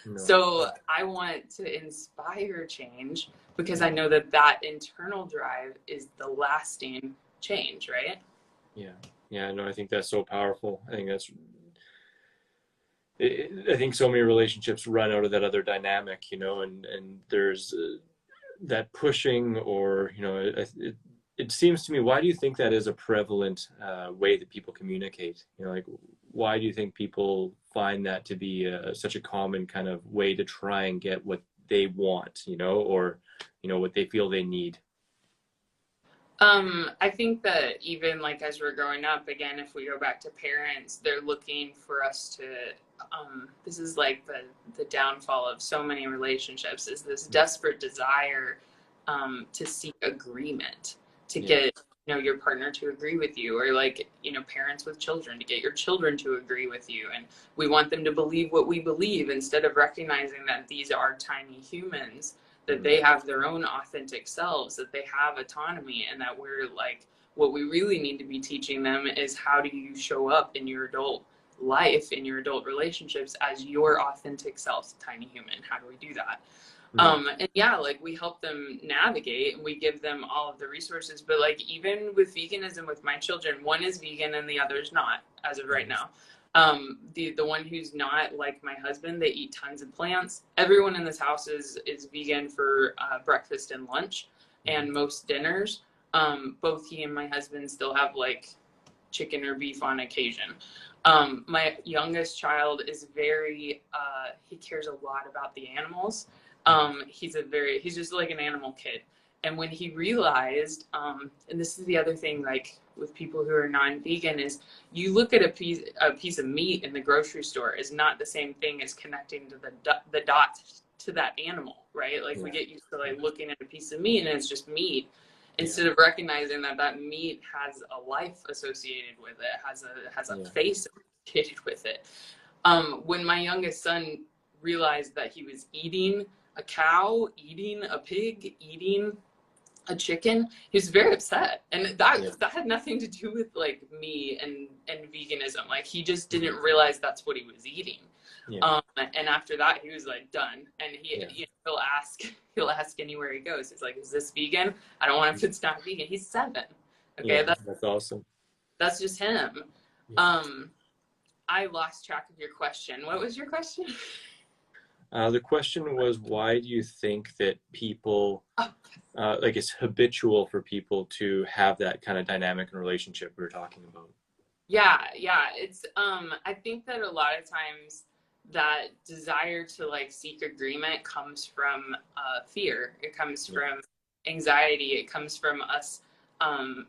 No. So I want to inspire change because I know that that internal drive is the lasting change, right? Yeah, no, I think that's so powerful. I think so many relationships run out of that other dynamic, and there's that pushing, or, it seems to me, why do you think that is a prevalent way that people communicate? Like, why do you think people find that to be such a common kind of way to try and get what they want, or, what they feel they need? I think that even like as we're growing up, again, if we go back to parents, they're looking for us to, this is like the downfall of so many relationships, is this desperate desire to seek agreement, to get, your partner to agree with you, or like, parents with children, to get your children to agree with you. And we want them to believe what we believe instead of recognizing that these are tiny humans, that they have their own authentic selves, that they have autonomy, and that we're like, what we really need to be teaching them is how do you show up in your adult life, in your adult relationships as your authentic self, tiny human. How do we do that? And yeah, like we help them navigate and we give them all of the resources, but like even with veganism with my children, one is vegan and the other's not as of right now. The one who's not, like my husband, they eat tons of plants. Everyone in this house is vegan for breakfast and lunch and most dinners. Both he and my husband still have like chicken or beef on occasion. My youngest child is very, he cares a lot about the animals. He's just like an animal kid. And when he realized, and this is the other thing, like with people who are non-vegan, is you look at a piece of meat in the grocery store is not the same thing as connecting to the dots to that animal, right? Like we get used to like looking at a piece of meat and it's just meat, instead of recognizing that meat has a life associated with it, has a face associated with it. When my youngest son realized that he was eating a cow, eating a pig, eating a chicken, he was very upset, and that had nothing to do with like me and veganism. Like he just didn't realize that's what he was eating. And after that he was like done, and he'll ask anywhere he goes, he's like, is this vegan? I don't want if it's not vegan. He's 7. Okay, that's awesome. That's just him. I lost track of your question. What was your question? The question was, why do you think that people, like it's habitual for people to have that kind of dynamic and relationship we were talking about? Yeah. It's I think that a lot of times that desire to like seek agreement comes from fear. It comes Yeah. from anxiety. It comes from us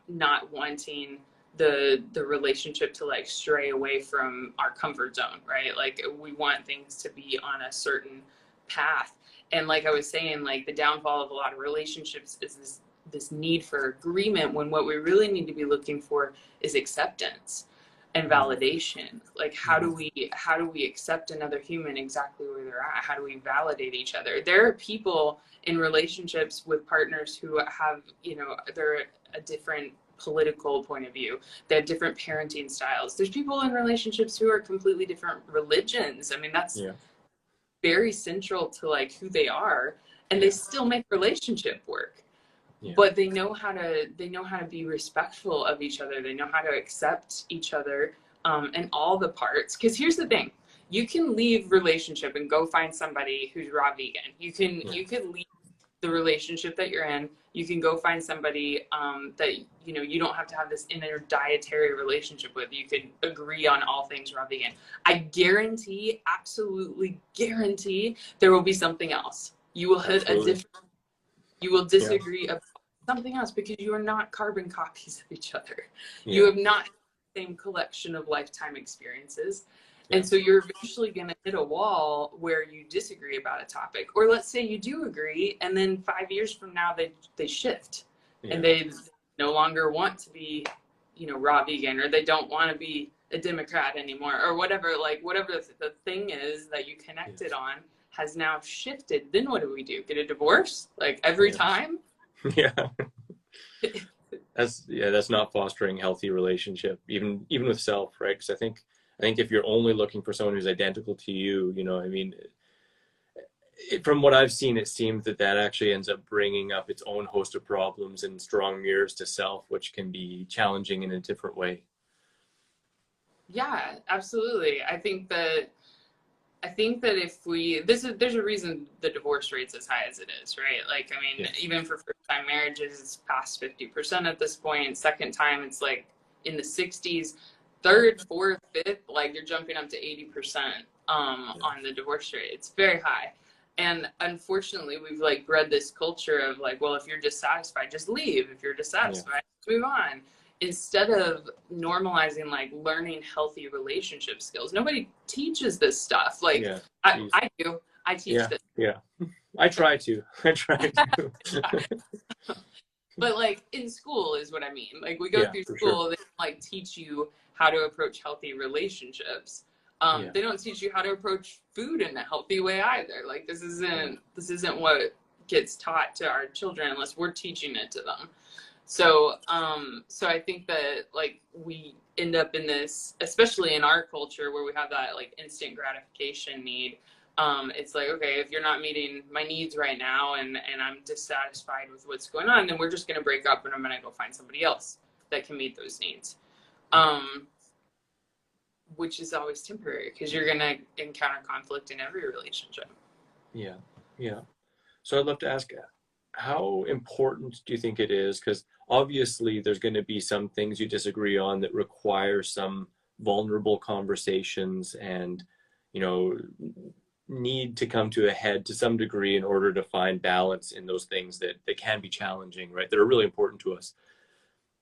not wanting the relationship to like stray away from our comfort zone, right? Like we want things to be on a certain path. And like I was saying, like the downfall of a lot of relationships is this need for agreement, when what we really need to be looking for is acceptance and Mm. validation. Like Mhm. how do we accept another human exactly where they're at? How do we validate each other? There are people in relationships with partners who have, you know, they're a different political point of view. They have different parenting styles. There's people in relationships who are completely different religions. I mean, that's Yeah. very central to like who they are, and they Yeah. still make relationship work. Yeah. But they know how to be respectful of each other. They know how to accept each other, and all the parts. Because here's the thing: you can leave relationship and go find somebody who's raw vegan. Yeah. You could leave the relationship that you're in. You can go find somebody that you know you don't have to have this inner dietary relationship with. You could agree on all things raw vegan. I guarantee, absolutely guarantee, there will be something else. You will hit a Absolutely. different. You will Yeah. disagree about something else because you are not carbon copies of each other. You Yeah. have not the same collection of lifetime experiences. Yeah. And so you're eventually going to hit a wall where you disagree about a topic. Or let's say you do agree, and then 5 years from now, they shift and Yeah. they no longer want to be, you know, raw vegan, or they don't want to be a Democrat anymore, or whatever, like whatever the thing is that you connected Yes. on has now shifted. Then what do we do? Get a divorce? Like every Yeah. time? Yeah. That's not fostering healthy relationship, even with self, right? Because I think if you're only looking for someone who's identical to you, you know, I mean, from what I've seen, it seems that that actually ends up bringing up its own host of problems and strong mirrors to self, which can be challenging in a different way. Yeah, absolutely. I think that if we there's a reason the divorce rate's as high as it is, right? Like I mean, Yes. even for first time marriages, it's past 50% at this point. Second time, it's like in the 60s. Third, fourth, fifth, like you're jumping up to 80% Yeah. on the divorce rate. It's very high. And unfortunately, we've like bred this culture of like, well, if you're dissatisfied, just leave. If you're Yeah. dissatisfied, move on, instead of normalizing like learning healthy relationship skills. Nobody teaches this stuff. Like Yeah. Jeez. I do. I teach Yeah. this. Yeah. I try to. I try to. But like in school is what I mean. Like we go Yeah, through for sure. school, they like teach you how to approach healthy relationships. Yeah. They don't teach you how to approach food in a healthy way either. Like this isn't what gets taught to our children unless we're teaching it to them. So, so I think that like we end up in this, especially in our culture where we have that like instant gratification need. It's like, okay, if you're not meeting my needs right now and I'm dissatisfied with what's going on, then we're just going to break up and I'm going to go find somebody else that can meet those needs. Yeah. Which is always temporary because you're going to encounter conflict in every relationship. Yeah. Yeah. So I'd love to ask, how important do you think it is? Because obviously there's going to be some things you disagree on that require some vulnerable conversations and, you know, need to come to a head to some degree in order to find balance in those things that can be challenging, right? That are really important to us.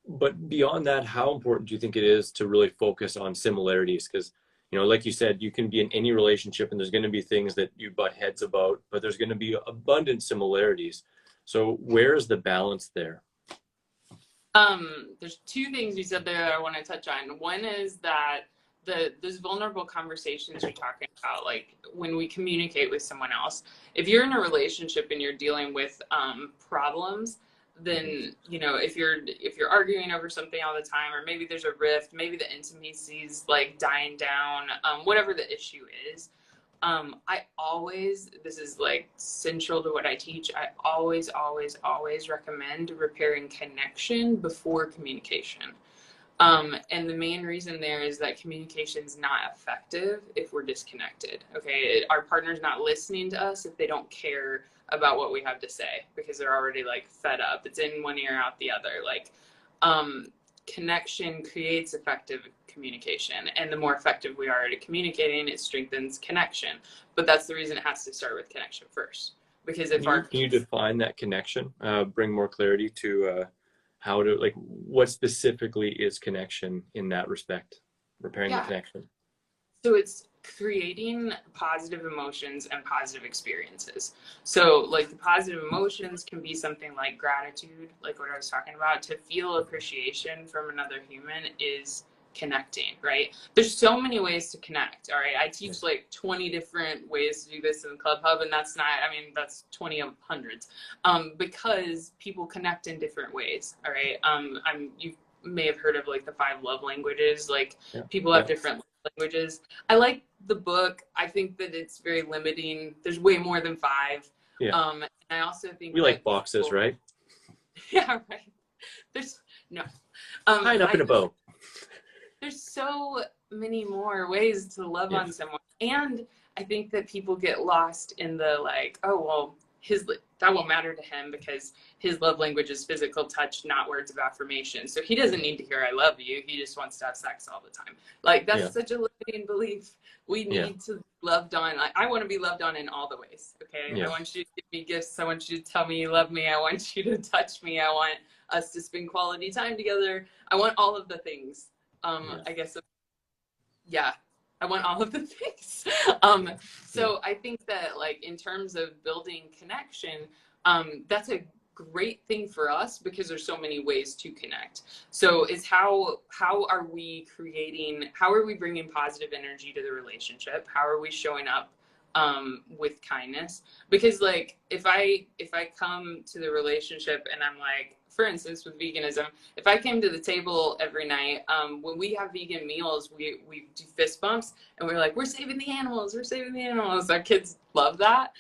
But beyond that, how important do you think it is to really focus on similarities? Because, you know, like you said, you can be in any relationship and there's going to be things that you butt heads about, but there's going to be abundant similarities. So where's the balance there? There's two things you said there that I want to touch on. One is that those vulnerable conversations you're talking about, like when we communicate with someone else, if you're in a relationship and you're dealing with problems, then you know if you're arguing over something all the time, or maybe there's a rift, maybe the intimacy's like dying down, whatever the issue is. I always, this is like central to what I teach. I always recommend repairing connection before communication. And the main reason there is that communication is not effective if we're disconnected. Okay, our partner's not listening to us if they don't care about what we have to say because they're already like fed up. It's in one ear, out the other. Like, connection creates effective communication. And the more effective we are at communicating, it strengthens connection. But that's the reason it has to start with connection first. Because if Can you define that connection, bring more clarity to how to, like, what specifically is connection in that respect, repairing the connection? So it's creating positive emotions and positive experiences. So like the positive emotions can be something like gratitude, like what I was talking about. To feel appreciation from another human is connecting, right? There's so many ways to connect. All right. I teach like 20 different ways to do this in Club Hub, and that's not, I mean, that's 20 of hundreds. Because people connect in different ways. All right. You may have heard of like the 5 love languages. Like people have different languages. I like the book. I think that it's very limiting. There's way more than 5. And I also think we like boxes, people, right? Yeah, right. There's no tied up in a bow. There's so many more ways to love on someone. And I think that people get lost in the like, oh, well, that won't matter to him because his love language is physical touch, not words of affirmation. So he doesn't need to hear I love you. He just wants to have sex all the time. Like that's such a limiting belief. We need to be loved on. Like, I want to be loved on in all the ways. Okay. I want you to give me gifts. I want you to tell me you love me. I want you to touch me. I want us to spend quality time together. I want all of the things. I guess, I want all of the things. So I think that like in terms of building connection, that's a great thing for us because there's so many ways to connect. So it's how are we bringing positive energy to the relationship? How are we showing up with kindness? Because like if I come to the relationship and I'm like, for instance, with veganism, if I came to the table every night, when we have vegan meals, we do fist bumps and we're like, we're saving the animals. Our kids love that.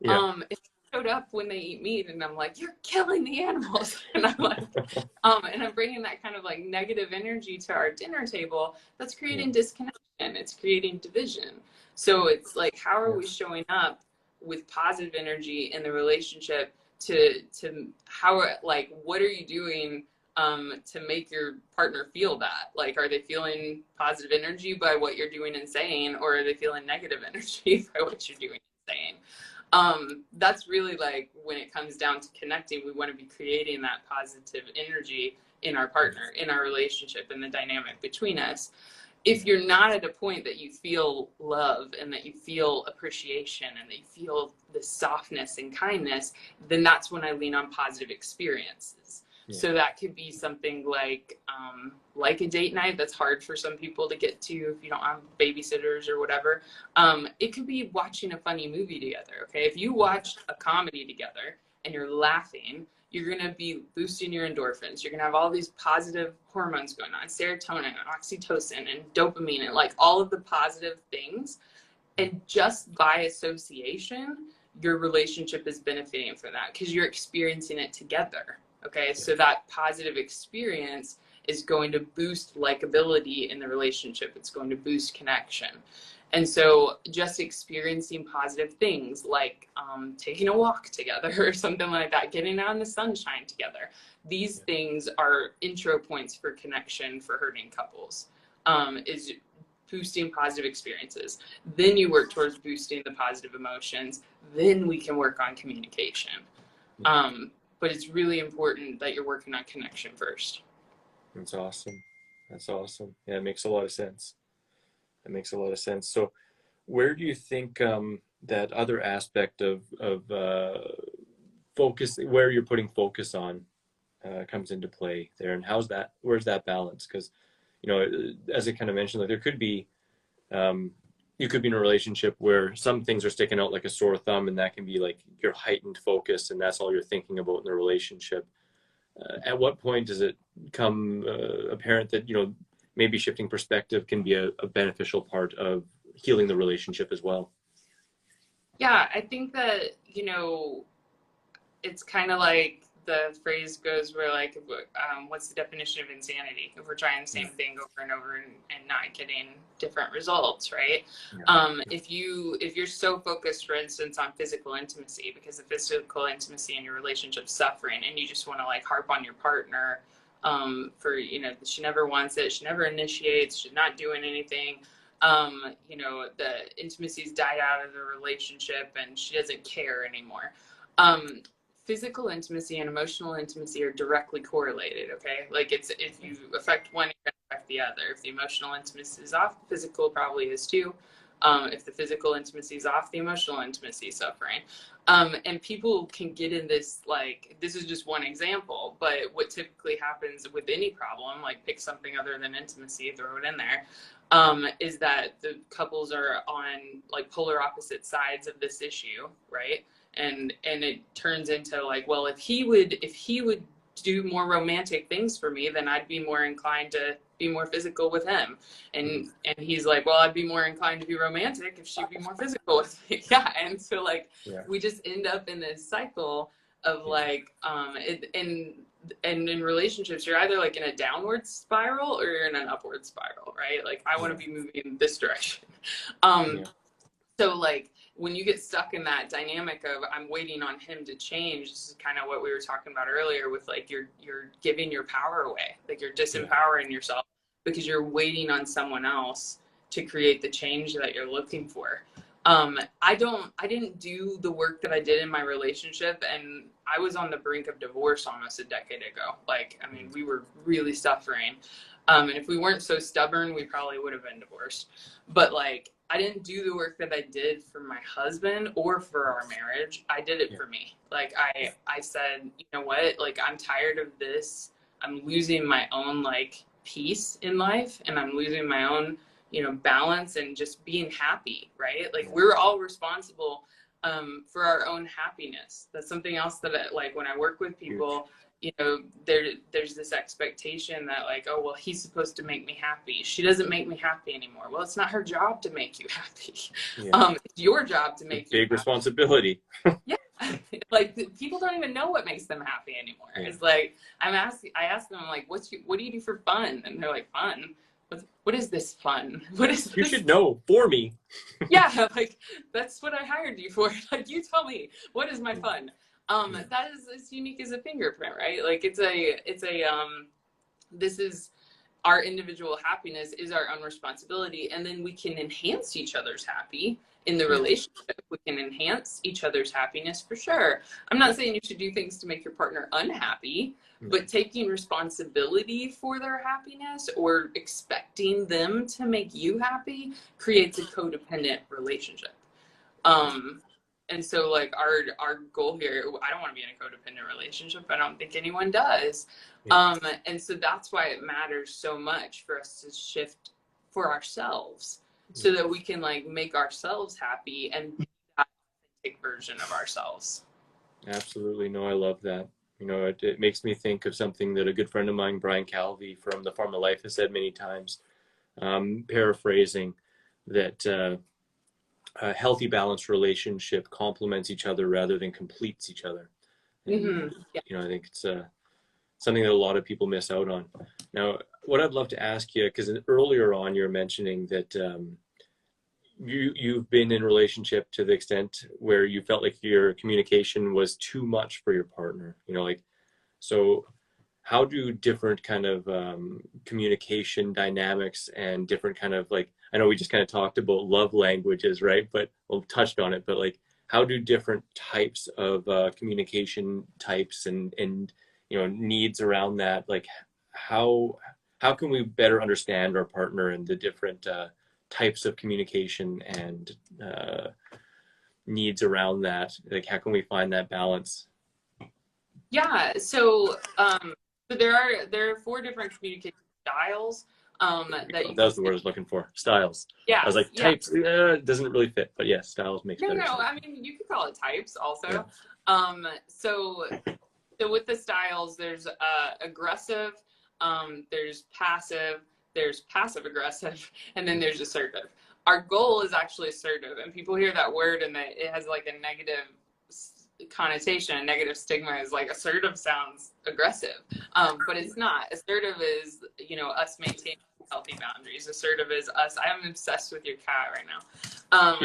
If I showed up when they eat meat and I'm like, you're killing the animals. And I'm like, and I'm bringing that kind of like negative energy to our dinner table, that's creating disconnection. It's creating division. So it's like, how are we showing up with positive energy in the relationship to how, like, what are you doing to make your partner feel that? Like, are they feeling positive energy by what you're doing and saying, or are they feeling negative energy by what you're doing and saying? That's really like when it comes down to connecting, we want to be creating that positive energy in our partner, in our relationship, in the dynamic between us. If you're not at a point that you feel love and that you feel appreciation and that you feel the softness and kindness, then that's when I lean on positive experiences. So that could be something like a date night that's hard for some people to get to if you don't have babysitters or whatever. It could be watching a funny movie together. Okay, if you watch a comedy together and you're laughing, you're going to be boosting your endorphins. You're going to have all these positive hormones going on, serotonin and oxytocin and dopamine and like all of the positive things. And just by association, your relationship is benefiting from that because you're experiencing it together. Okay, so that positive experience is going to boost likability in the relationship. It's going to boost connection. And so just experiencing positive things like taking a walk together or something like that, getting out in the sunshine together. These things are intro points for connection for hurting couples, is boosting positive experiences. Then you work towards boosting the positive emotions. Then we can work on communication. But it's really important that you're working on connection first. That's awesome. Yeah, it makes a lot of sense. So where do you think that other aspect of focus, where you're putting focus on, comes into play there, and where's that balance? Because, you know, as I kind of mentioned, like there could be, you could be in a relationship where some things are sticking out like a sore thumb, and that can be like your heightened focus, and that's all you're thinking about in the relationship. At what point does it become apparent that, you know, maybe shifting perspective can be a beneficial part of healing the relationship as well? Yeah, I think that, you know, it's kind of like the phrase goes where like, what's the definition of insanity? If we're trying the same thing over and over and not getting different results, right? If you're so focused, for instance, on physical intimacy, because the physical intimacy in your relationship's suffering and you just want to like harp on your partner for, you know, she never wants it, she never initiates, she's not doing anything. You know, the intimacy's died out of the relationship and she doesn't care anymore. Physical intimacy and emotional intimacy are directly correlated, okay? Like, it's, if you affect one, you affect the other. If the emotional intimacy is off, the physical probably is too. If the physical intimacy is off, the emotional intimacy is suffering. And people can get in this, like, this is just one example, but what typically happens with any problem, like pick something other than intimacy, throw it in there, is that the couples are on like polar opposite sides of this issue, right? And it turns into like, well, if he would do more romantic things for me, then I'd be more inclined to be more physical with him. And he's like, well, I'd be more inclined to be romantic if she'd be more physical with me. Yeah. And so like, we just end up in this cycle of like, and in relationships, you're either like in a downward spiral or you're in an upward spiral, right? Like, I want to be moving in this direction. So like, when you get stuck in that dynamic of I'm waiting on him to change, this is kind of what we were talking about earlier with like, you're giving your power away. Like, you're disempowering yourself because you're waiting on someone else to create the change that you're looking for. I didn't do the work that I did in my relationship, and I was on the brink of divorce almost a decade ago. Like, I mean, we were really suffering. And if we weren't so stubborn, we probably would have been divorced. But like, I didn't do the work that I did for my husband or for our marriage. I did it for me. Like, I said, you know what, like, I'm tired of this. I'm losing my own like peace in life, and I'm losing my own, you know, balance and just being happy, right? Like, we're all responsible for our own happiness. That's something else that like, when I work with people, you know, there's this expectation that like, oh, well, he's supposed to make me happy. She doesn't make me happy anymore. Well, it's not her job to make you happy. It's your job to make you happy. Big responsibility. Yeah. Like, people don't even know what makes them happy anymore. It's like, I ask them, like, what do you do for fun? And they're like, fun? What is this fun? What is this? You should know for me. Yeah, like, that's what I hired you for. Like, you tell me, what is my fun? That is as unique as a fingerprint, right? Like, this is our individual happiness is our own responsibility. And then we can enhance each other's happy in the relationship. We can enhance each other's happiness for sure. I'm not saying you should do things to make your partner unhappy, but taking responsibility for their happiness or expecting them to make you happy creates a codependent relationship. And so like, our goal here, I don't want to be in a codependent relationship. I don't think anyone does. And so that's why it matters so much for us to shift for ourselves so that we can like make ourselves happy and be that authentic version of ourselves. Absolutely. No, I love that. You know, it makes me think of something that a good friend of mine, Brian Calvi from The Farm of Life, has said many times, paraphrasing that a healthy, balanced relationship complements each other rather than completes each other. And, you know, I think it's something that a lot of people miss out on. Now, what I'd love to ask you, because earlier on you were mentioning that you've been in a relationship to the extent where you felt like your communication was too much for your partner, you know, like, so how do different kind of communication dynamics and different kind of like, I know we just kind of talked about love languages, right? But we'll touched on it, but like, how do different types of communication types and, you know, needs around that, like how can we better understand our partner and the different types of communication and needs around that? Like, how can we find that balance? Yeah, so there are 4 different communication styles that you That's the word I was looking for. Styles. Yeah, I was like, types doesn't really fit, but yeah, styles makes better sense. No, I mean, you could call it types also. So with the styles, there's aggressive, there's passive aggressive, and then there's assertive. Our goal is actually assertive, and people hear that word and it has like a negative connotation. A negative stigma is like, assertive sounds aggressive, but it's not. Assertive is, you know, us maintaining healthy boundaries. Assertive is us. I'm obsessed with your cat right now.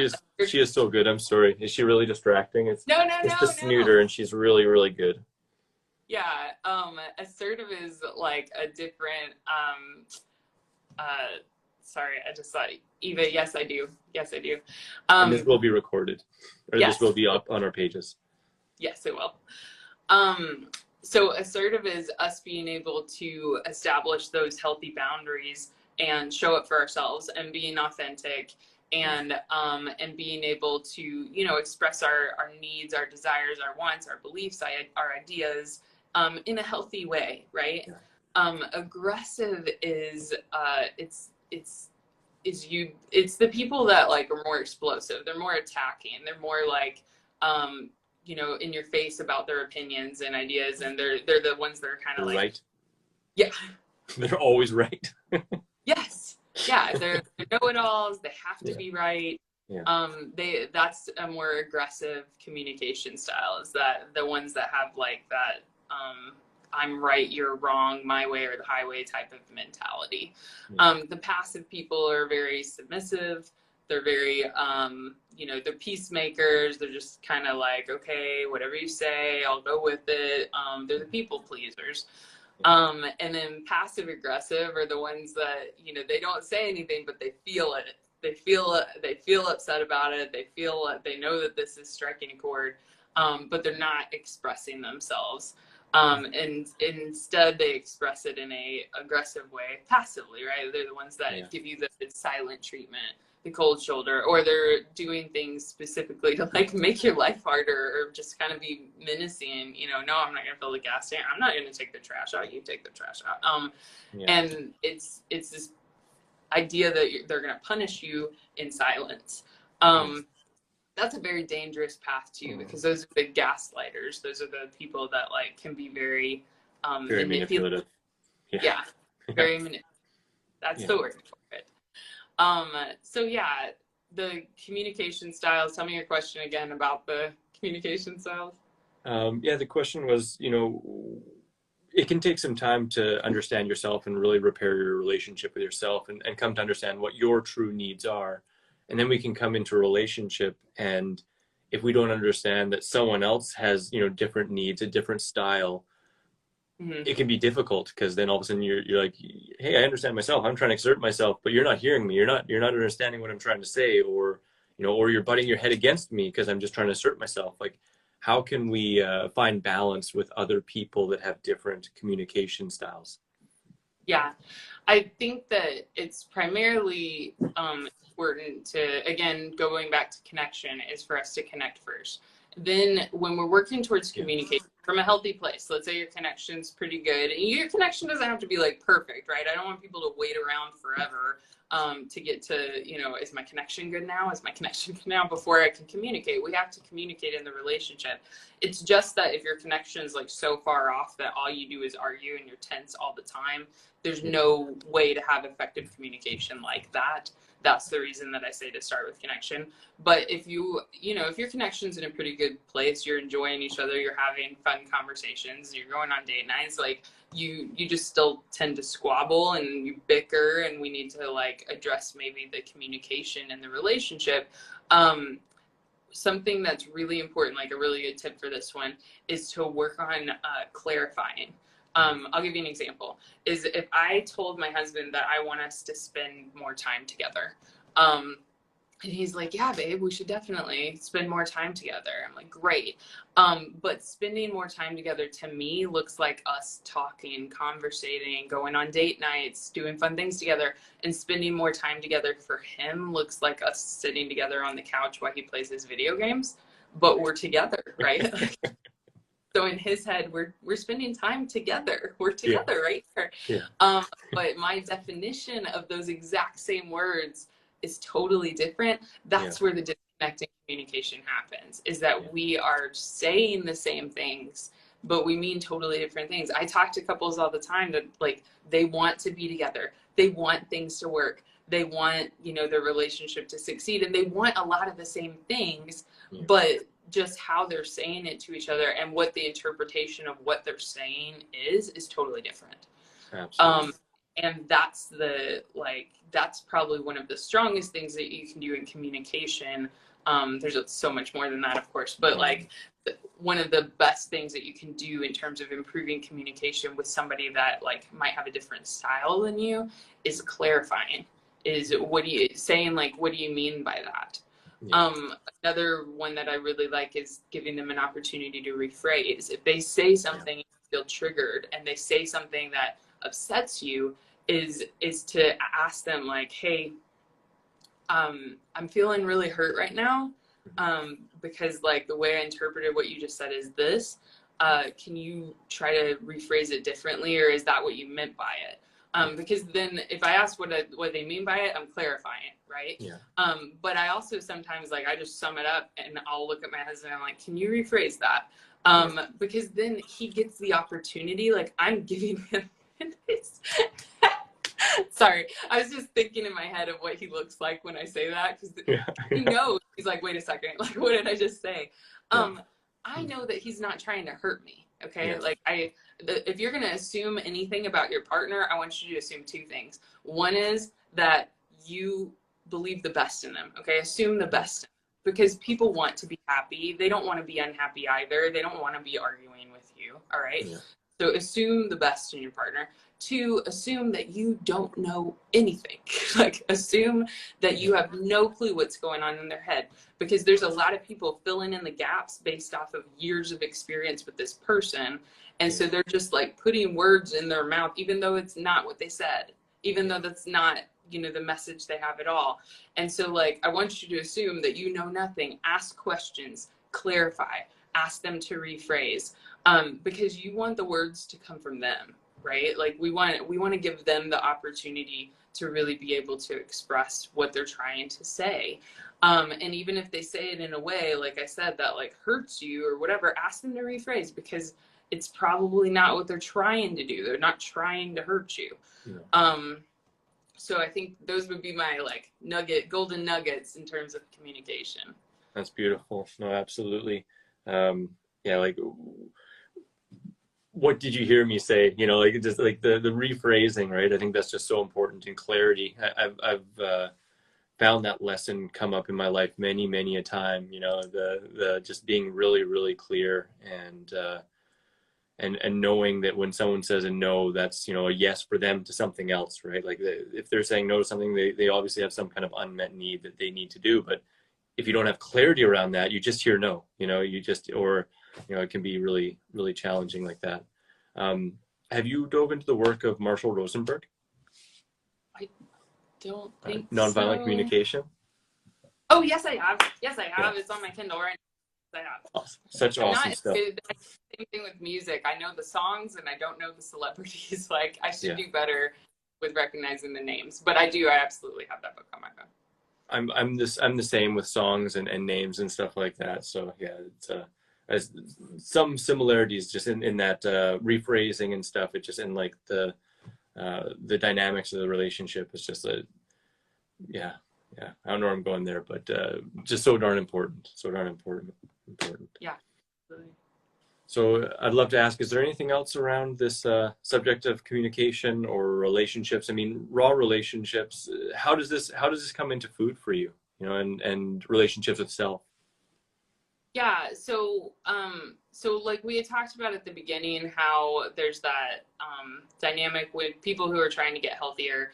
She is so good. I'm sorry. Is she really distracting? It's no, just the snooter, and she's really, really good. Yeah, assertive is like a different, sorry, I just thought, Eva, yes, I do. Yes, I do. And this will be recorded, or this Yes, will be up on our pages. yes, it will. Um, so assertive is us being able to establish those healthy boundaries and show up for ourselves and being authentic and being able to, you know, express our needs, our desires, our wants, our beliefs, our ideas in a healthy way, right? Yeah. Aggressive is it's the people that like are more explosive. They're more attacking. They're more like you know, in your face about their opinions and ideas, and they're the ones that are kind of like, Right. yeah, They're always right. yes, yeah, they're know-it-alls. They have to Yeah. be right. Yeah. That's a more aggressive communication style. Is that the ones that have like that I'm right, you're wrong, my way or the highway type of mentality. Yeah. The passive people are very submissive. They're very, you know, they're peacemakers. They're just kind of like, okay, whatever you say, I'll go with it. They're the people pleasers. And then passive aggressive are the ones that, you know, they don't say anything, but they feel it. They feel upset about it. They know that this is striking a chord, but they're not expressing themselves. And instead they express it in a aggressive way, passively, right? They're the ones that give you the silent treatment, the cold shoulder, or they're doing things specifically to like make your life harder or just kind of be menacing. You know, no, I'm not going to fill the gas tank. I'm not going to take the trash out. You take the trash out. And it's this idea that they're going to punish you in silence. That's a very dangerous path too, because those are the gaslighters. Those are the people that like can be very Very manipulative. Yeah, very manipulative. That's the word for it. So yeah, the communication styles. Tell me your question again about the communication styles. Yeah, the question was, you know, it can take some time to understand yourself and really repair your relationship with yourself and come to understand what your true needs are. And then we can come into a relationship, and if we don't understand that someone else has, you know, different needs, a different style, it can be difficult because then all of a sudden you're like, hey, I understand myself. I'm trying to exert myself, but you're not hearing me. You're not understanding what I'm trying to say, or you know, or you're butting your head against me because I'm just trying to assert myself. Like, how can we find balance with other people that have different communication styles? Yeah, I think that it's primarily important to, again, going back to connection, is for us to connect first. Then when we're working towards communication from a healthy place, let's say your connection's pretty good, and your connection doesn't have to be like perfect, right? I don't want people to wait around forever to get to, you know, is my connection good now? Is my connection good now? Before I can communicate, we have to communicate in the relationship. It's just that if your connection is like so far off that all you do is argue and you're tense all the time, there's no way to have effective communication like that. That's the reason that I say to start with connection. But if if your connection's in a pretty good place, you're enjoying each other, you're having fun conversations, you're going on date nights, like you just still tend to squabble and you bicker, and we need to like address maybe the communication in the relationship. Something that's really important, like a really good tip for this one, is to work on clarifying. I'll give you an example. Is if I told my husband that I want us to spend more time together, and he's like, yeah, babe, we should definitely spend more time together. I'm like, great. But spending more time together to me looks like us talking, conversating, going on date nights, doing fun things together. And spending more time together for him looks like us sitting together on the couch while he plays his video games, but we're together, right? So in his head, we're spending time together. We're together right here. But my definition of those exact same words is totally different. That's where the disconnecting communication happens, is that we are saying the same things, but we mean totally different things. I talk to couples all the time that like, they want to be together. They want things to work. They want, you know, their relationship to succeed, and they want a lot of the same things, but just how they're saying it to each other and what the interpretation of what they're saying is totally different. Absolutely. And that's probably one of the strongest things that you can do in communication, There's so much more than that, of course, but like one of the best things that you can do in terms of improving communication with somebody that like might have a different style than you is clarifying. Is what do you saying, like, what do you mean by that? Yeah. Another one that I really like is giving them an opportunity to rephrase. If they say something and you feel triggered and they say something that upsets you, is to ask them like, hey, I'm feeling really hurt right now, because like the way I interpreted what you just said is this. Can you try to rephrase it differently, or is that what you meant by it? Because then if I ask what they mean by it, I'm clarifying it, right? Yeah. But I also sometimes, like, I just sum it up and I'll look at my husband and I'm like, can you rephrase that? Because then he gets the opportunity, like I'm giving him this. Sorry, I was just thinking in my head of what he looks like when I say that, because he knows. He's like, wait a second, like, what did I just say? I know that he's not trying to hurt me, okay? Yeah. Like, if you're going to assume anything about your partner, I want you to assume two things. One is that you believe the best in them, okay? Assume the best in them, because people want to be happy. They don't want to be unhappy either. They don't want to be arguing with you, all right? Yeah. So assume the best in your partner. Two, assume that you don't know anything. Like, assume that you have no clue what's going on in their head, because there's a lot of people filling in the gaps based off of years of experience with this person. And so they're just like putting words in their mouth, even though it's not what they said, even though that's not, you know, the message they have at all. And so, like, I want you to assume that you know nothing. Ask questions, clarify, ask them to rephrase, because you want the words to come from them. Right? Like, we want to give them the opportunity to really be able to express what they're trying to say. And even if they say it in a way, like I said, that like hurts you or whatever, ask them to rephrase, because it's probably not what they're trying to do. They're not trying to hurt you. Yeah. So I think those would be my like golden nuggets in terms of communication. That's beautiful. No, absolutely. Yeah, like, what did you hear me say? You know, like, just like the rephrasing, right? I think that's just so important in clarity. I've found that lesson come up in my life many a time. You know, the just being really clear, and knowing that when someone says a no, that's, you know, a yes for them to something else, right? Like, if they're saying no to something, they obviously have some kind of unmet need that they need to do. But if you don't have clarity around that, you just hear no. You know, you know, it can be really challenging like that. Have you dove into the work of Marshall Rosenberg? I don't think Nonviolent communication? Oh, yes, I have. Yes, I have. Yeah. It's on my Kindle right now. I have. Awesome. Such awesome stuff. Same thing with music. I know the songs and I don't know the celebrities. Like, I should do better with recognizing the names. But I absolutely have that book on my phone. I'm the same with songs and names and stuff like that. So yeah, it's as some similarities just in that rephrasing and stuff. It just in like the dynamics of the relationship. It's just I don't know where I'm going there, but just so darn important. Yeah, absolutely. So I'd love to ask, is there anything else around this subject of communication or relationships? I mean, raw relationships. How does this come into food for you? You know, and relationships with self. Yeah. So like we had talked about at the beginning, how there's that dynamic with people who are trying to get healthier.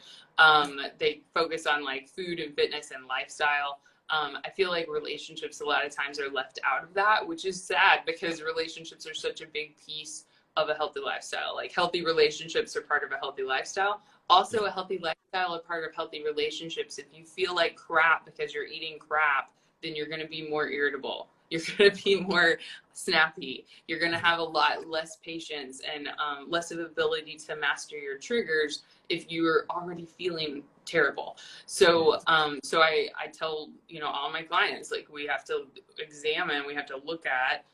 They focus on like food and fitness and lifestyle. I feel like relationships a lot of times are left out of that, which is sad, because relationships are such a big piece of a healthy lifestyle. Like, healthy relationships are part of a healthy lifestyle. Also, a healthy lifestyle are part of healthy relationships. If you feel like crap because you're eating crap, then you're going to be more irritable. You're going to be more snappy. You're going to have a lot less patience and less of ability to master your triggers if you're already feeling terrible. So I tell, you know, all my clients, like, we have to examine, we have to look at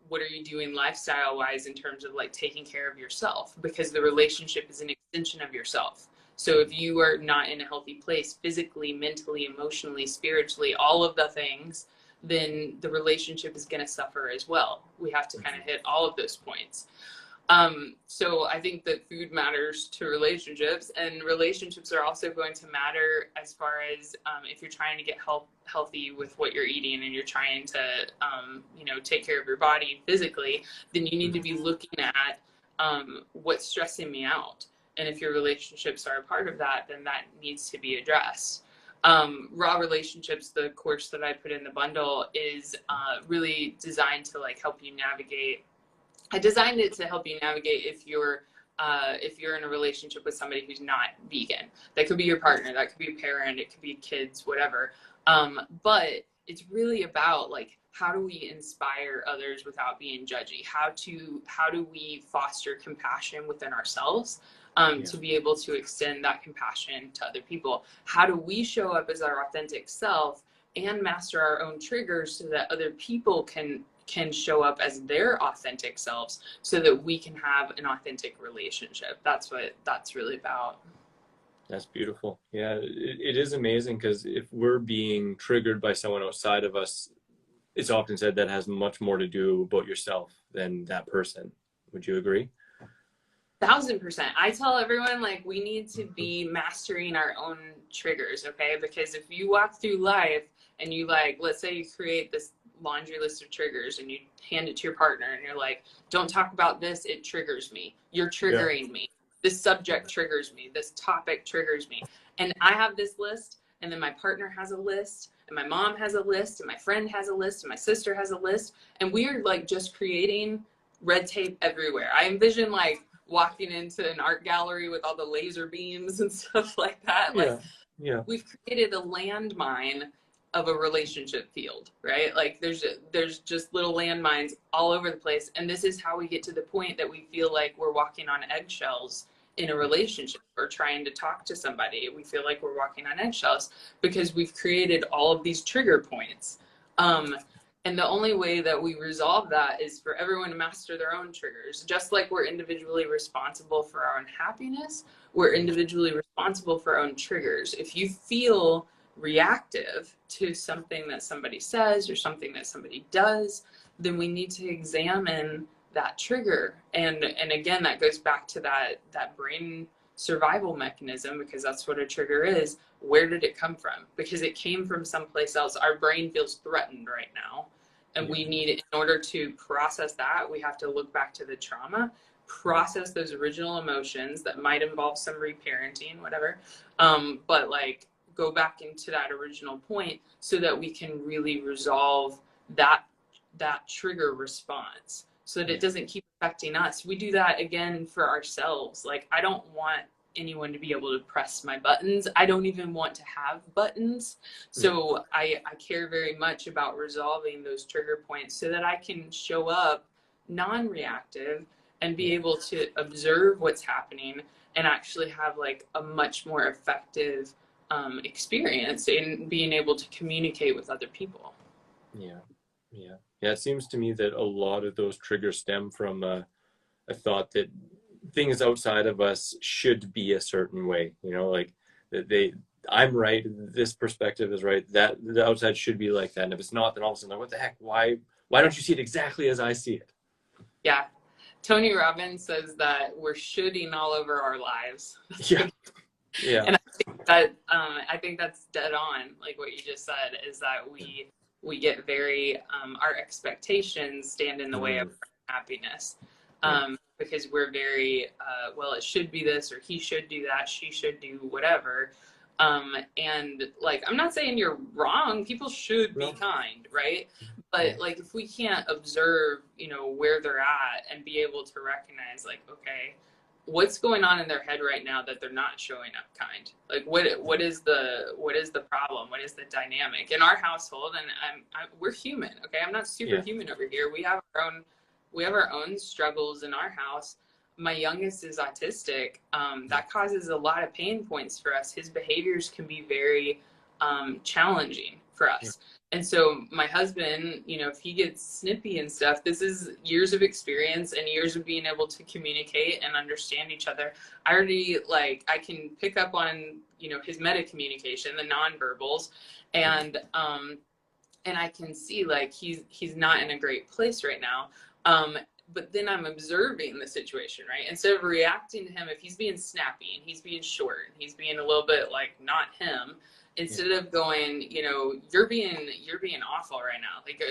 what are you doing lifestyle wise in terms of like taking care of yourself, because the relationship is an extension of yourself. So if you are not in a healthy place physically, mentally, emotionally, spiritually, all of the things, then the relationship is going to suffer as well. We have to kind of hit all of those points. So I think that food matters to relationships, and relationships are also going to matter as far as if you're trying to get healthy with what you're eating and you're trying to, take care of your body physically, then you need to be looking at what's stressing me out. And if your relationships are a part of that, then that needs to be addressed. Raw relationships, the course that I put in the bundle, is really designed to like help you navigate. I designed it to help you navigate if you're in a relationship with somebody who's not vegan. That could be your partner, that could be a parent, it could be kids, whatever. But it's really about like, how do we inspire others without being judgy? How do we foster compassion within ourselves to be able to extend that compassion to other people? How do we show up as our authentic self and master our own triggers so that other people can show up as their authentic selves, so that we can have an authentic relationship? That's what that's really about. That's beautiful. Yeah, it is amazing, because if we're being triggered by someone outside of us, it's often said that has much more to do about yourself than that person. Would you agree? 1000%. I tell everyone, like, we need to be mastering our own triggers, okay? Because if you walk through life and you, like, let's say you create this laundry list of triggers and you hand it to your partner and you're like, don't talk about this, it triggers me. You're triggering me. This subject triggers me. This topic triggers me. And I have this list, and then my partner has a list, and my mom has a list, and my friend has a list, and my sister has a list. And we are like just creating red tape everywhere. I envision like walking into an art gallery with all the laser beams and stuff like that. Like, we've created a landmine of a relationship field, right? Like there's just little landmines all over the place. And this is how we get to the point that we feel like we're walking on eggshells in a relationship or trying to talk to somebody. We feel like we're walking on eggshells because we've created all of these trigger points. And the only way that we resolve that is for everyone to master their own triggers. Just like we're individually responsible for our own happiness, we're individually responsible for our own triggers. If you feel reactive to something that somebody says or something that somebody does, then we need to examine that trigger. And again, that goes back to that brain survival mechanism, because that's what a trigger is. Where did it come from? Because it came from someplace else. Our brain feels threatened right now. And we need, in order to process that, we have to look back to the trauma, process those original emotions that might involve some reparenting, whatever. But like, go back into that original point so that we can really resolve that trigger response, so that it doesn't keep affecting us. We do that again for ourselves. Like, I don't want anyone to be able to press my buttons. I don't even want to have buttons. So I care very much about resolving those trigger points so that I can show up non-reactive and be able to observe what's happening and actually have like a much more effective experience in being able to communicate with other people. Yeah. It seems to me that a lot of those triggers stem from a thought that things outside of us should be a certain way, like that I'm right, this perspective is right, that the outside should be like that, and if it's not, then all of a sudden, like, what the heck, why don't you see it exactly as I see it? Yeah. Tony Robbins says that we're shoulding all over our lives. Yeah. And I think that's dead on, like what you just said, is that we get very our expectations stand in the way of happiness. Because we're very, well, it should be this, or he should do that, she should do whatever. And like, I'm not saying you're wrong. People should be kind, right? But like, if we can't observe, where they're at and be able to recognize, like, okay, what's going on in their head right now that they're not showing up kind? Like, what is the problem? What is the dynamic in our household? And we're human, okay? I'm not superhuman over here. We have our own struggles in our house. My youngest is autistic. That causes a lot of pain points for us. His behaviors can be very challenging for us. And so my husband, if he gets snippy and stuff, this is years of experience and years of being able to communicate and understand each other. I can pick up on, his meta communication, the nonverbals, and I can see like he's not in a great place right now. but then I'm observing the situation, right? Instead of reacting to him, if he's being snappy and he's being short and he's being a little bit like not him, instead of going, you know, you're being awful right now. Like,